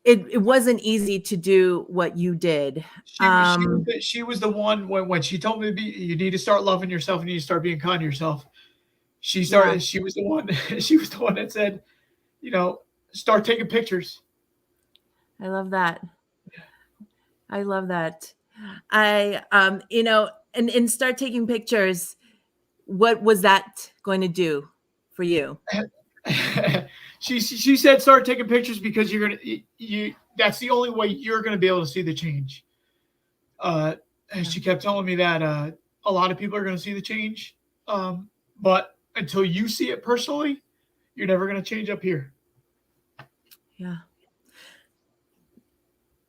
it wasn't easy to do what you did. She was the one when she told me you need to start loving yourself and you need to start being kind to yourself. She was the one. She was the one that said, start taking pictures. I love that. I love that. And start taking pictures. What was that going to do for you? She said start taking pictures because you're gonna that's the only way you're gonna be able to see the change. And she kept telling me that a lot of people are gonna see the change, but until you see it personally, you're never gonna change up here. Yeah.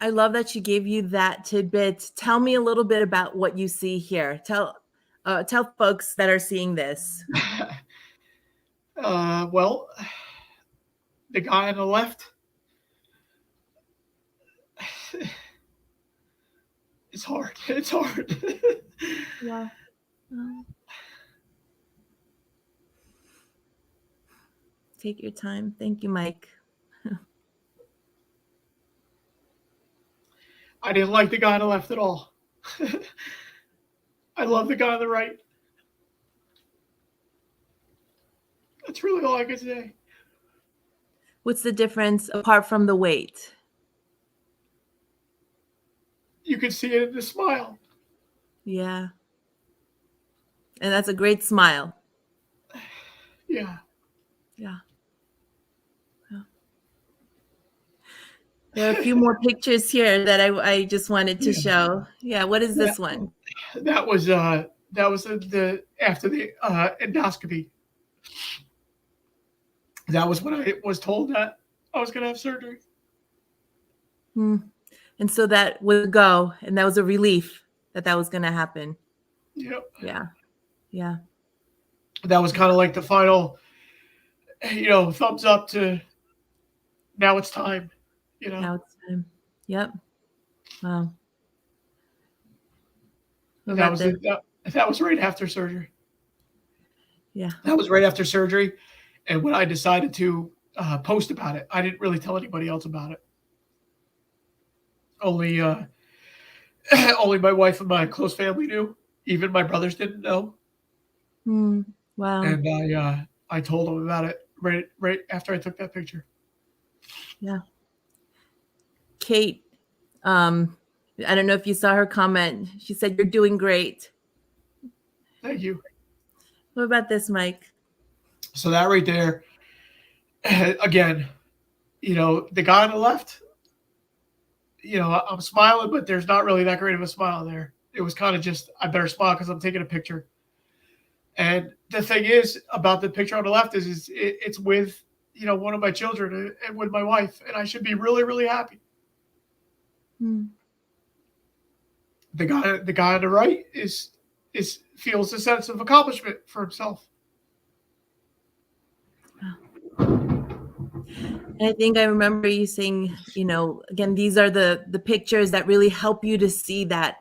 I love that she gave you that tidbit. Tell me a little bit about what you see here. Tell folks that are seeing this. Well, the guy on the left, It's hard. It's hard. Yeah. Oh. Take your time. Thank you, Mike. I didn't like the guy on the left at all. I love the guy on the right. That's really all I can say. What's the difference apart from the weight? You can see it in the smile. Yeah. And that's a great smile. Yeah. Yeah. There are a few more pictures here that I just wanted to show. Yeah, what is this one? That was the after the endoscopy. That was when I was told that I was going to have surgery. And so that would go, and that was a relief that was going to happen. Yep. Yeah. Yeah. That was kind of like the final, thumbs up to now it's time. Now it's time. Yep. Wow. That was right after surgery. Yeah. That was right after surgery. And when I decided to post about it, I didn't really tell anybody else about it. Only my wife and my close family knew. Even my brothers didn't know. Wow. And I told them about it right after I took that picture. Yeah. Kate, I don't know if you saw her comment. She said, "You're doing great." Thank you. What about this, Mike? So that right there, again, the guy on the left, I'm smiling, but there's not really that great of a smile there. It was kind of just, I better smile because I'm taking a picture. And the thing is about the picture on the left is it's with, one of my children and with my wife, and I should be really, really happy. The guy on the right feels a sense of accomplishment for himself. And I think I remember you saying, again, these are the pictures that really help you to see that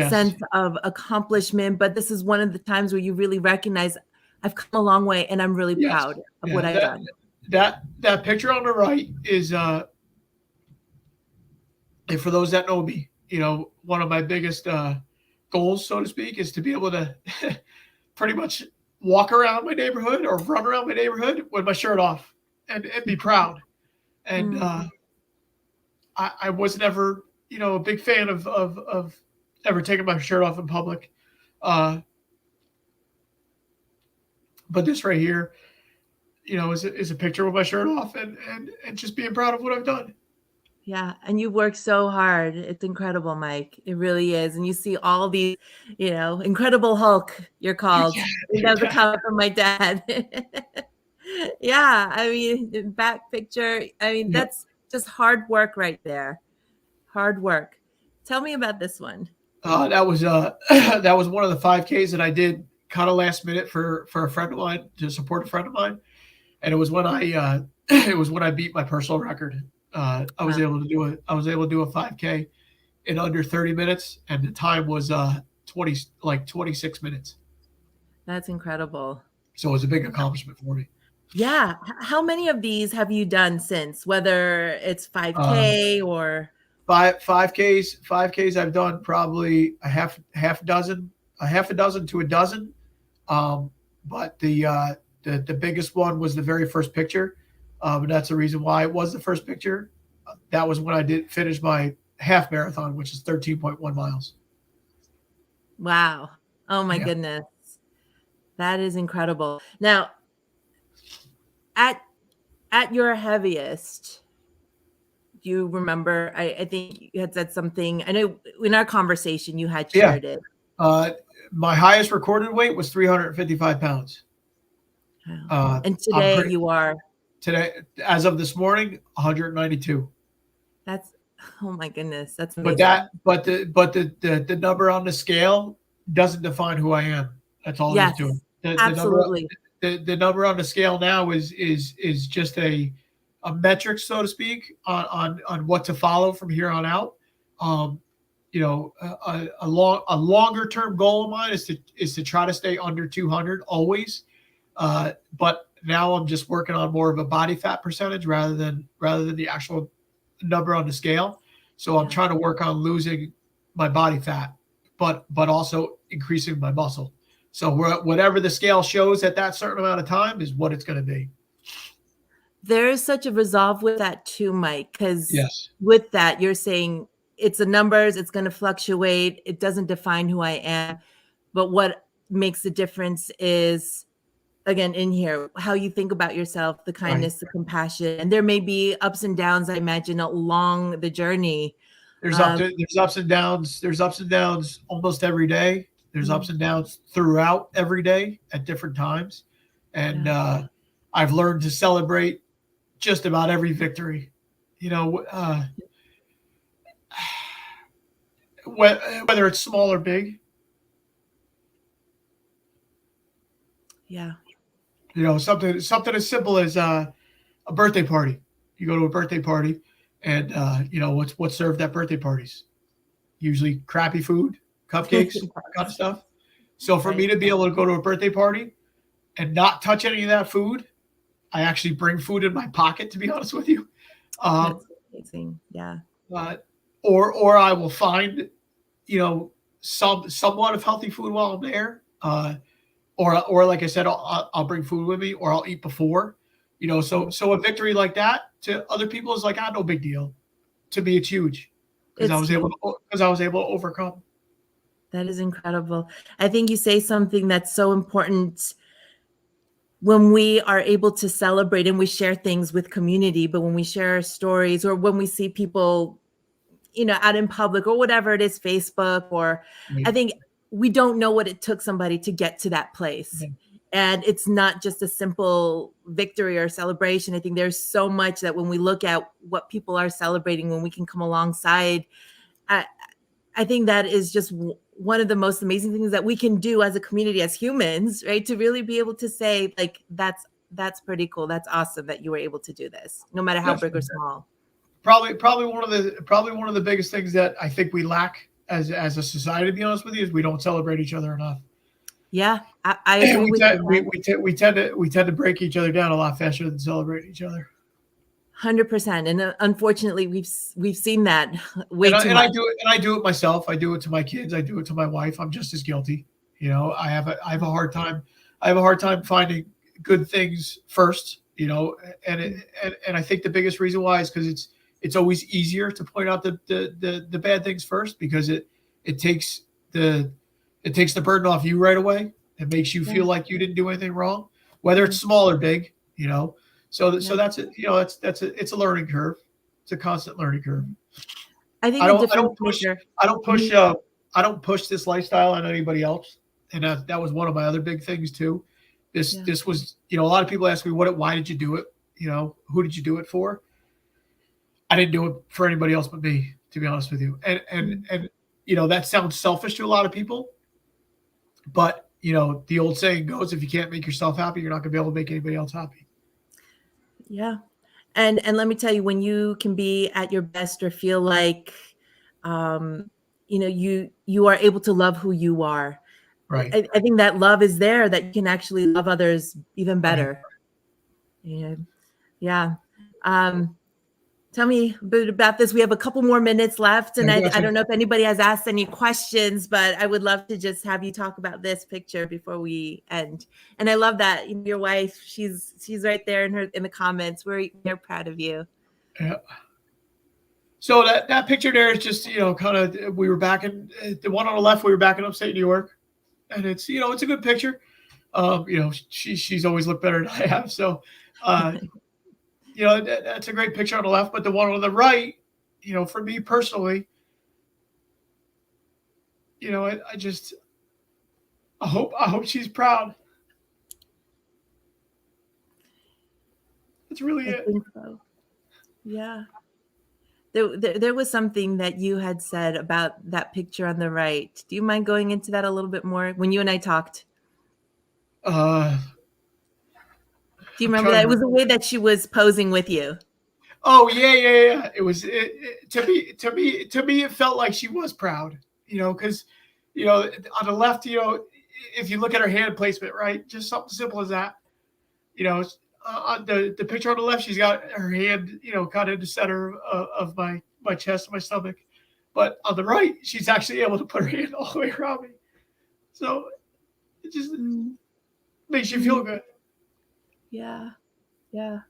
sense of accomplishment. But this is one of the times where you really recognize I've come a long way and I'm really proud of what I've done. That picture on the right is, and for those that know me, one of my biggest goals, so to speak, is to be able to pretty much walk around my neighborhood or run around my neighborhood with my shirt off and be proud. And I was never, a big fan of ever taking my shirt off in public. But this right here, is a picture with my shirt off and just being proud of what I've done. Yeah. And you work so hard. It's incredible, Mike. It really is. And you see all these, Incredible Hulk, you're called. That was a comment from my dad. Yeah. I mean, back picture. I mean, that's just hard work right there. Hard work. Tell me about this one. That was one of the 5Ks that I did kind of last minute for a friend of mine, to support a friend of mine. And it was when I beat my personal record. I was able to do a 5K in under 30 minutes, and the time was 26 minutes. That's incredible. So it was a big accomplishment for me. Yeah. How many of these have you done since, whether it's 5K or 5Ks I've done probably a half a dozen to a dozen. But the biggest one was the very first picture. And that's the reason why it was the first picture. That was when I did finish my half marathon, which is 13.1 miles. Wow. Oh my goodness. That is incredible. Now, at your heaviest, do you remember, I think you had said something, I know in our conversation you had shared it. My highest recorded weight was 355 pounds. And today you are? Today, as of this morning, 192. That's, oh my goodness, that's amazing. But the number on the scale doesn't define who I am. That's all it is doing. Absolutely. The number on the scale now is just a metric, so to speak, on what to follow from here on out. a longer term goal of mine is to try to stay under 200 always. But now I'm just working on more of a body fat percentage rather than the actual number on the scale. So I'm trying to work on losing my body fat, but also increasing my muscle. So whatever the scale shows at that certain amount of time is what it's going to be. There is such a resolve with that too, Mike, because Yes. with that, you're saying it's the numbers, it's going to fluctuate. It doesn't define who I am. But what makes the difference is, again, in here, how you think about yourself, the kindness, the compassion. And there may be ups and downs, I imagine, along the journey. There's ups and downs. There's ups and downs almost every day. There's ups and downs throughout every day at different times. And I've learned to celebrate just about every victory. Whether it's small or big. Yeah. Something as simple as a birthday party. You go to a birthday party, and what's served at birthday parties? Usually crappy food, cupcakes, kind of stuff. So for me to be able to go to a birthday party and not touch any of that food, I actually bring food in my pocket. To be honest with you, That's amazing. Yeah. Or I will find, somewhat of healthy food while I'm there. Or like I said, I'll bring food with me, or I'll eat before, so a victory like that to other people is like, no big deal. To me, it's huge because I was able to overcome. That is incredible. I think you say something that's so important when we are able to celebrate and we share things with community, but when we share our stories or when we see people, out in public or whatever it is, Facebook, or I think we don't know what it took somebody to get to that place. And it's not just a simple victory or celebration. I think there's so much that when we look at what people are celebrating, when we can come alongside, I think that is just one of the most amazing things that we can do as a community, as humans, right? To really be able to say, like, that's pretty cool. That's awesome that you were able to do this, no matter how big or small. Probably one of the biggest things that I think we lack as a society, to be honest with you, is we don't celebrate each other enough. Yeah, I agree with you. We tend to break each other down a lot faster than celebrate each other. 100%, and unfortunately, we've seen that way too much. And I do it myself. I do it to my kids. I do it to my wife. I'm just as guilty. I have a hard time. I have a hard time finding good things first. And I think the biggest reason why is because it's always easier to point out the bad things first, because it takes the burden off you right away. It makes you feel like you didn't do anything wrong, whether it's small or big. So that's it. It's a learning curve. It's a constant learning curve. I think I don't push this lifestyle on anybody else, and that was one of my other big things too. This was, a lot of people ask me, why did you do it? Who did you do it for? I didn't do it for anybody else but me, to be honest with you. And that sounds selfish to a lot of people, but the old saying goes, if you can't make yourself happy, you're not gonna be able to make anybody else happy. Yeah. And let me tell you, when you can be at your best or feel like, you are able to love who you are. Right. I think that love is there, that you can actually love others even better. Right. Yeah. Tell me a bit about this. We have a couple more minutes left, and I don't know if anybody has asked any questions, but I would love to just have you talk about this picture before we end. And I love that your wife, she's right there in the comments. We're proud of you. Yeah. So that picture there is just, kind of, we were back in the one on the left. We were back in upstate New York, and it's, it's a good picture. She's always looked better than I have. So, that's a great picture on the left, but the one on the right, for me personally, I hope she's proud. That's really it. I think so. Yeah. There was something that you had said about that picture on the right. Do you mind going into that a little bit more when you and I talked? Do you remember that? It was the way that she was posing with you. Oh yeah. It was to me. It felt like she was proud, because on the left, if you look at her hand placement, right, just something simple as that, you know, the picture on the left, she's got her hand, kind of in the center of my chest, my stomach, but on the right, she's actually able to put her hand all the way around me. So it just makes you feel good. Yeah. Yeah.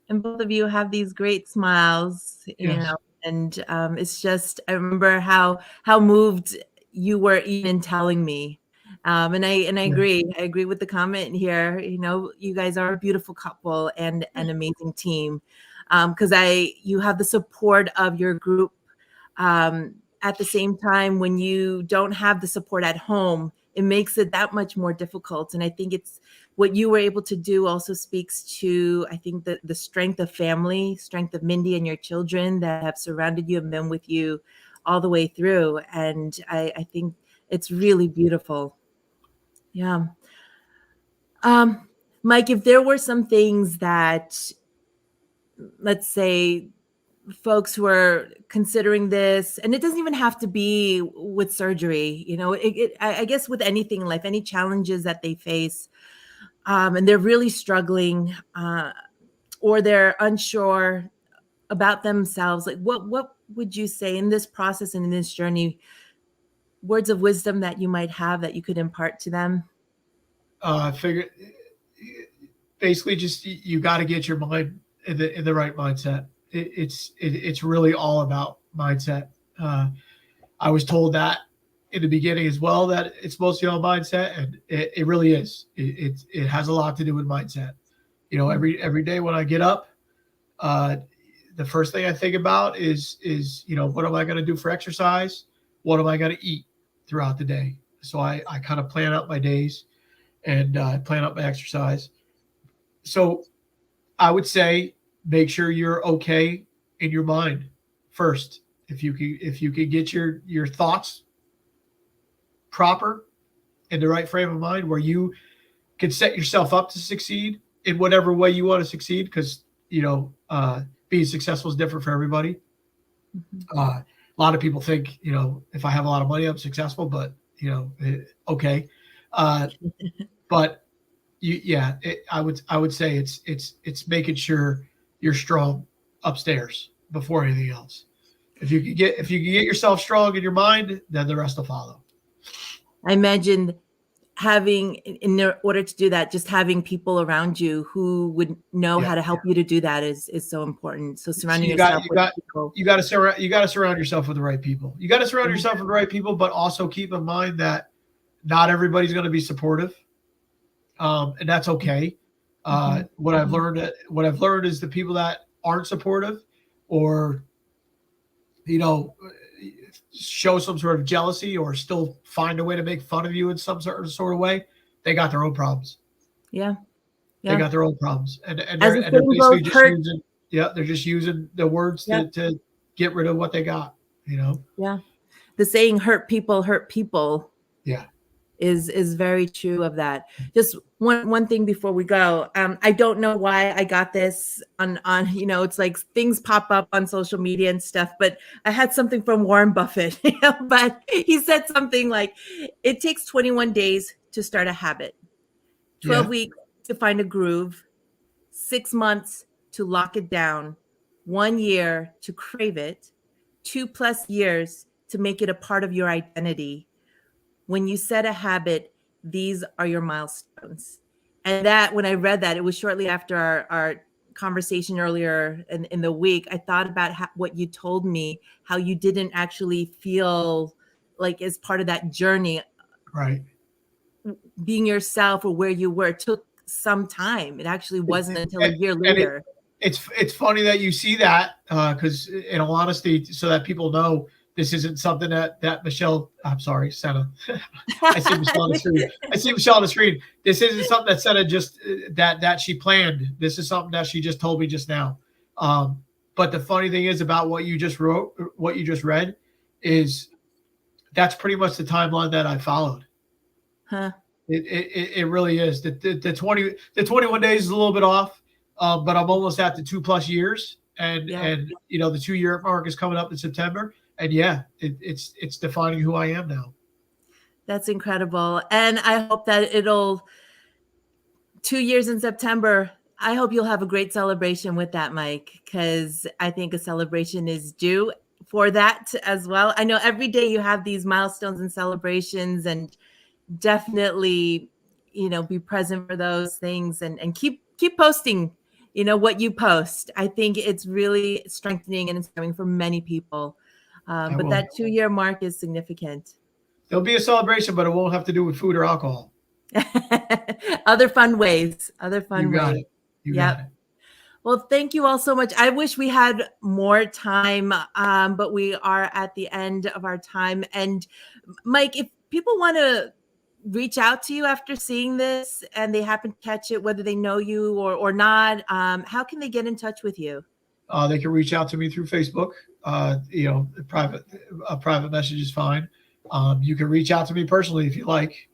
And both of you have these great smiles, Yes. and it's just, I remember how moved you were even telling me. And I Yeah. agree with the comment here. You guys are a beautiful couple and an amazing team. Because you have the support of your group. At the same time, when you don't have the support at home, it makes it that much more difficult. And I think it's what you were able to do also speaks to, I think, the strength of family, strength of Mindy and your children that have surrounded you and been with you all the way through. And I think it's really beautiful. Yeah. Mike, if there were some things that, let's say, folks who are considering this, and it doesn't even have to be with surgery, I guess with anything in life, any challenges that they face, and they're really struggling, or they're unsure about themselves, like what would you say in this process and in this journey, words of wisdom that you might have that you could impart to them? I figure basically just you got to get your mind in the right mindset. It's really all about mindset. I was told that in the beginning as well, that it's mostly all mindset, and it really is. It has a lot to do with mindset. Every day when I get up, the first thing I think about is what am I going to do for exercise? What am I going to eat throughout the day? So I kind of plan out my days and plan out my exercise. So I would say make sure you're okay in your mind first. If you can get your thoughts proper in the right frame of mind, where you can set yourself up to succeed in whatever way you want to succeed, because being successful is different for everybody. A lot of people think, if I have a lot of money, I'm successful, but okay. But I would say it's making sure you're strong upstairs before anything else. If you can get yourself strong in your mind, then the rest will follow. I imagine in order to do that, just having people around you who would know how to help you to do that is so important. So surrounding yourself with people. You got to surround yourself with the right people. You got to surround yourself with the right people, but also keep in mind that not everybody's going to be supportive, and that's okay. What I've learned is the people that aren't supportive, or show some sort of jealousy, or still find a way to make fun of you in some sort of way, they got their own problems. Yeah. They got their own problems, and they're basically just using the words to get rid of what they got. Yeah. The saying "hurt people." Yeah. Is very true of that. Just one thing before we go. I don't know why I got this on it's like things pop up on social media and stuff, but I had something from Warren Buffett, but he said something like, it takes 21 days to start a habit, 12 weeks to find a groove, 6 months to lock it down, 1 year to crave it, 2+ years to make it a part of your identity. When you set a habit, these are your milestones. And that, when I read that, it was shortly after our conversation earlier in the week. I thought about what you told me, how you didn't actually feel like as part of that journey, right, being yourself or where you were. It took some time. It actually wasn't until a year later. It's funny that you see that, because in all honesty, so that people know, this isn't something that Michelle, I'm sorry, Senna. I see Michelle on the screen. This isn't something that Senna just that she planned. This is something that she just told me just now. But the funny thing is about what you just read, is that's pretty much the timeline that I followed. Huh. It really is. The 21 days is a little bit off, but I'm almost at the 2+ years, and Yeah. and the 2-year mark is coming up in September, and yeah, it's defining who I am now. That's incredible. And I hope that 2 years in September. I hope you'll have a great celebration with that, Mike, because I think a celebration is due for that as well. I know every day you have these milestones and celebrations, and definitely, be present for those things, and keep posting, what you post. I think it's really strengthening and inspiring for many people. I But will. that 2-year mark is significant. There'll be a celebration, but it won't have to do with food or alcohol. Other fun ways. You got it. You got Yep. it. Well, thank you all so much. I wish we had more time, but we are at the end of our time. And Mike, if people want to reach out to you after seeing this and they happen to catch it, whether they know you or not, how can they get in touch with you? They can reach out to me through Facebook. A private message is fine. You can reach out to me personally if you like.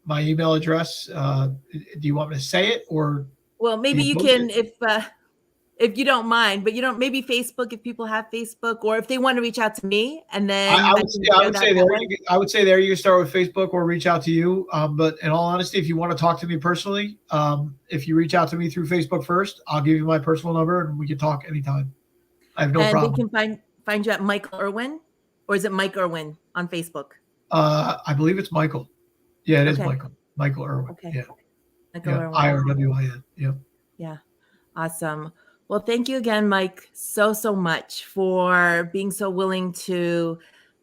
My email address. Do you want me to say it, or? Well, maybe you can, if you don't mind, but maybe Facebook, if people have Facebook, or if they want to reach out to me, and then I would say there you can start with Facebook or reach out to you. But in all honesty, if you want to talk to me personally, if you reach out to me through Facebook first, I'll give you my personal number and we can talk anytime. I have no problem. And they can find you at Michael Irwin, or is it Mike Irwin on Facebook? I believe it's Michael. Yeah, it is Michael. Michael Irwin. Okay. Yeah. Michael Irwin. IRWIN. Yeah. Yeah. Awesome. Well, thank you again, Mike, so much for being so willing to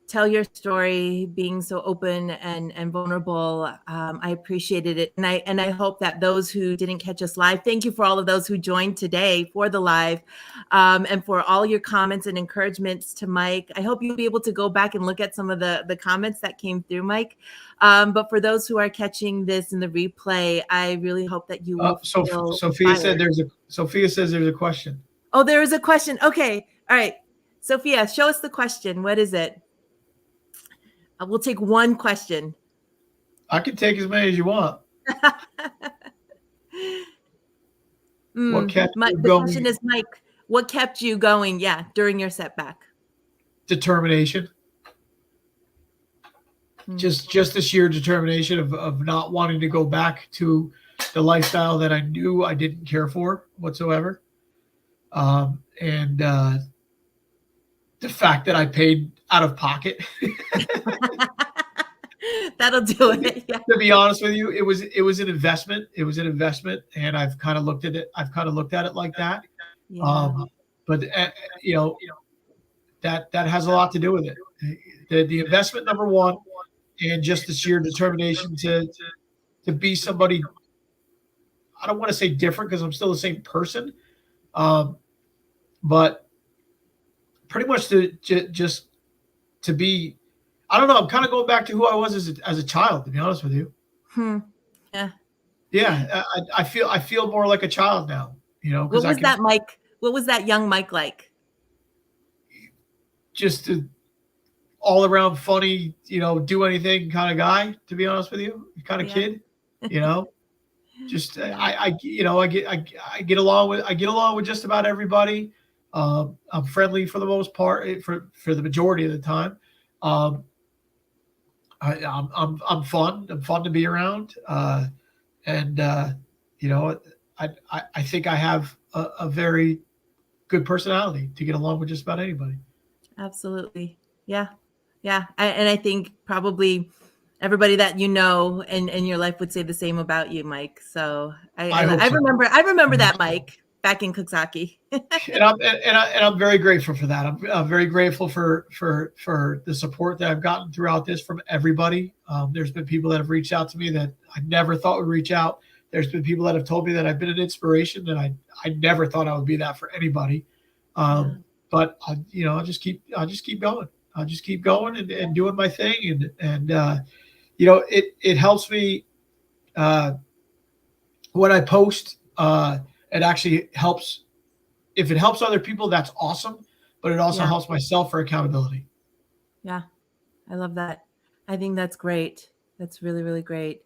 tell your story, being so open and vulnerable. I appreciated it. And I hope that those who didn't catch us live, thank you for all of those who joined today for the live, and for all your comments and encouragements to Mike. I hope you'll be able to go back and look at some of the comments that came through, Mike. But for those who are catching this in the replay, I really hope that you will Sophia said Sophia says there's a question. Oh, there is a question. Okay. All right. Sophia, show us the question. What is it? We'll take one question. I can take as many as you want. What kept you going? The question is, Mike, what kept you going? Yeah, during your setback. Determination. Just the sheer determination of not wanting to go back to the lifestyle that I knew I didn't care for whatsoever, and the fact that I paid out of pocket. That'll do it. Yeah. To be honest with you, it was an investment. It was an investment, and I've kind of looked at it. I've kind of looked at it like that. Yeah. But that has a lot to do with it. The investment, number one, and just the sheer determination to be somebody. I don't want to say different because I'm still the same person, but pretty much just to be. I don't know. I'm kind of going back to who I was as a child, to be honest with you. Yeah. Yeah. I feel more like a child now, What was that, Mike? What was that young Mike like? Just all around funny, do anything kind of guy, to be honest with you, kind of kid, just, I get along with just about everybody. I'm friendly for the most part, for the majority of the time. I'm fun. I'm fun to be around. And I think I have a very good personality to get along with just about anybody. Absolutely. Yeah. Yeah. And I think probably everybody that in your life would say the same about you, Mike. So I remember that, Mike, back in Coxsackie. and I'm very grateful for that. I'm very grateful for the support that I've gotten throughout this from everybody. There's been people that have reached out to me that I never thought would reach out. There's been people that have told me that I've been an inspiration, and I never thought I would be that for anybody. But I'll just keep going. I'll just keep going and doing my thing, and it helps me when I post. It actually helps. If it helps other people, that's awesome. But it also helps myself for accountability. Yeah, I love that. I think that's great. That's really, really great.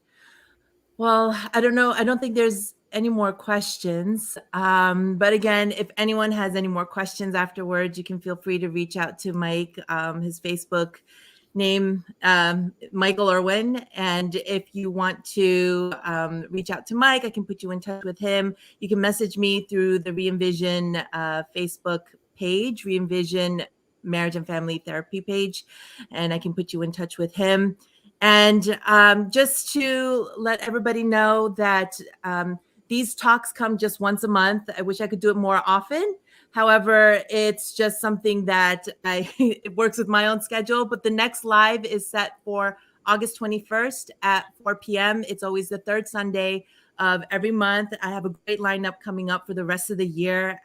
Well, I don't know. I don't think there's any more questions. But again, if anyone has any more questions afterwards, you can feel free to reach out to Mike. His Facebook name, Michael Irwin. And if you want to reach out to Mike, I can put you in touch with him. You can message me through the ReEnvision Facebook page, ReEnvision Marriage and Family Therapy page, and I can put you in touch with him. And just to let everybody know that these talks come just once a month. I wish I could do it more often. However, it's just something that it works with my own schedule. But the next live is set for August 21st at 4 p.m. It's always the third Sunday of every month. I have a great lineup coming up for the rest of the year.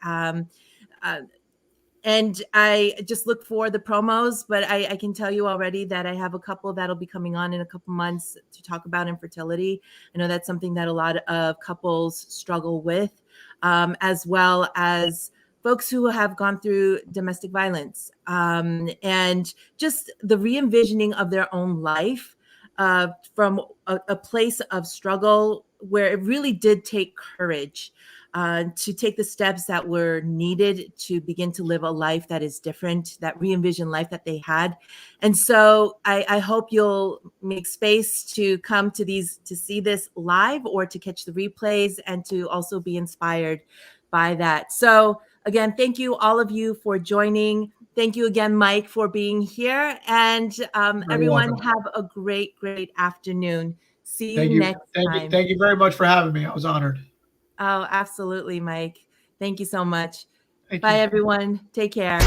And I just look for the promos, but I can tell you already that I have a couple that'll be coming on in a couple months to talk about infertility. I know that's something that a lot of couples struggle with, as well as folks who have gone through domestic violence, and just the re-envisioning of their own life from a place of struggle where it really did take courage to take the steps that were needed to begin to live a life that is different, that re-envision life that they had. And so I hope you'll make space to come to these, to see this live or to catch the replays and to also be inspired by that. So again, thank you all of you for joining. Thank you again, Mike, for being here. And everyone welcome. have a great, great afternoon. See you next time. Thank you very much for having me. I was honored. Oh, absolutely, Mike. Thank you so much. Thank Bye, you. everyone. Take care.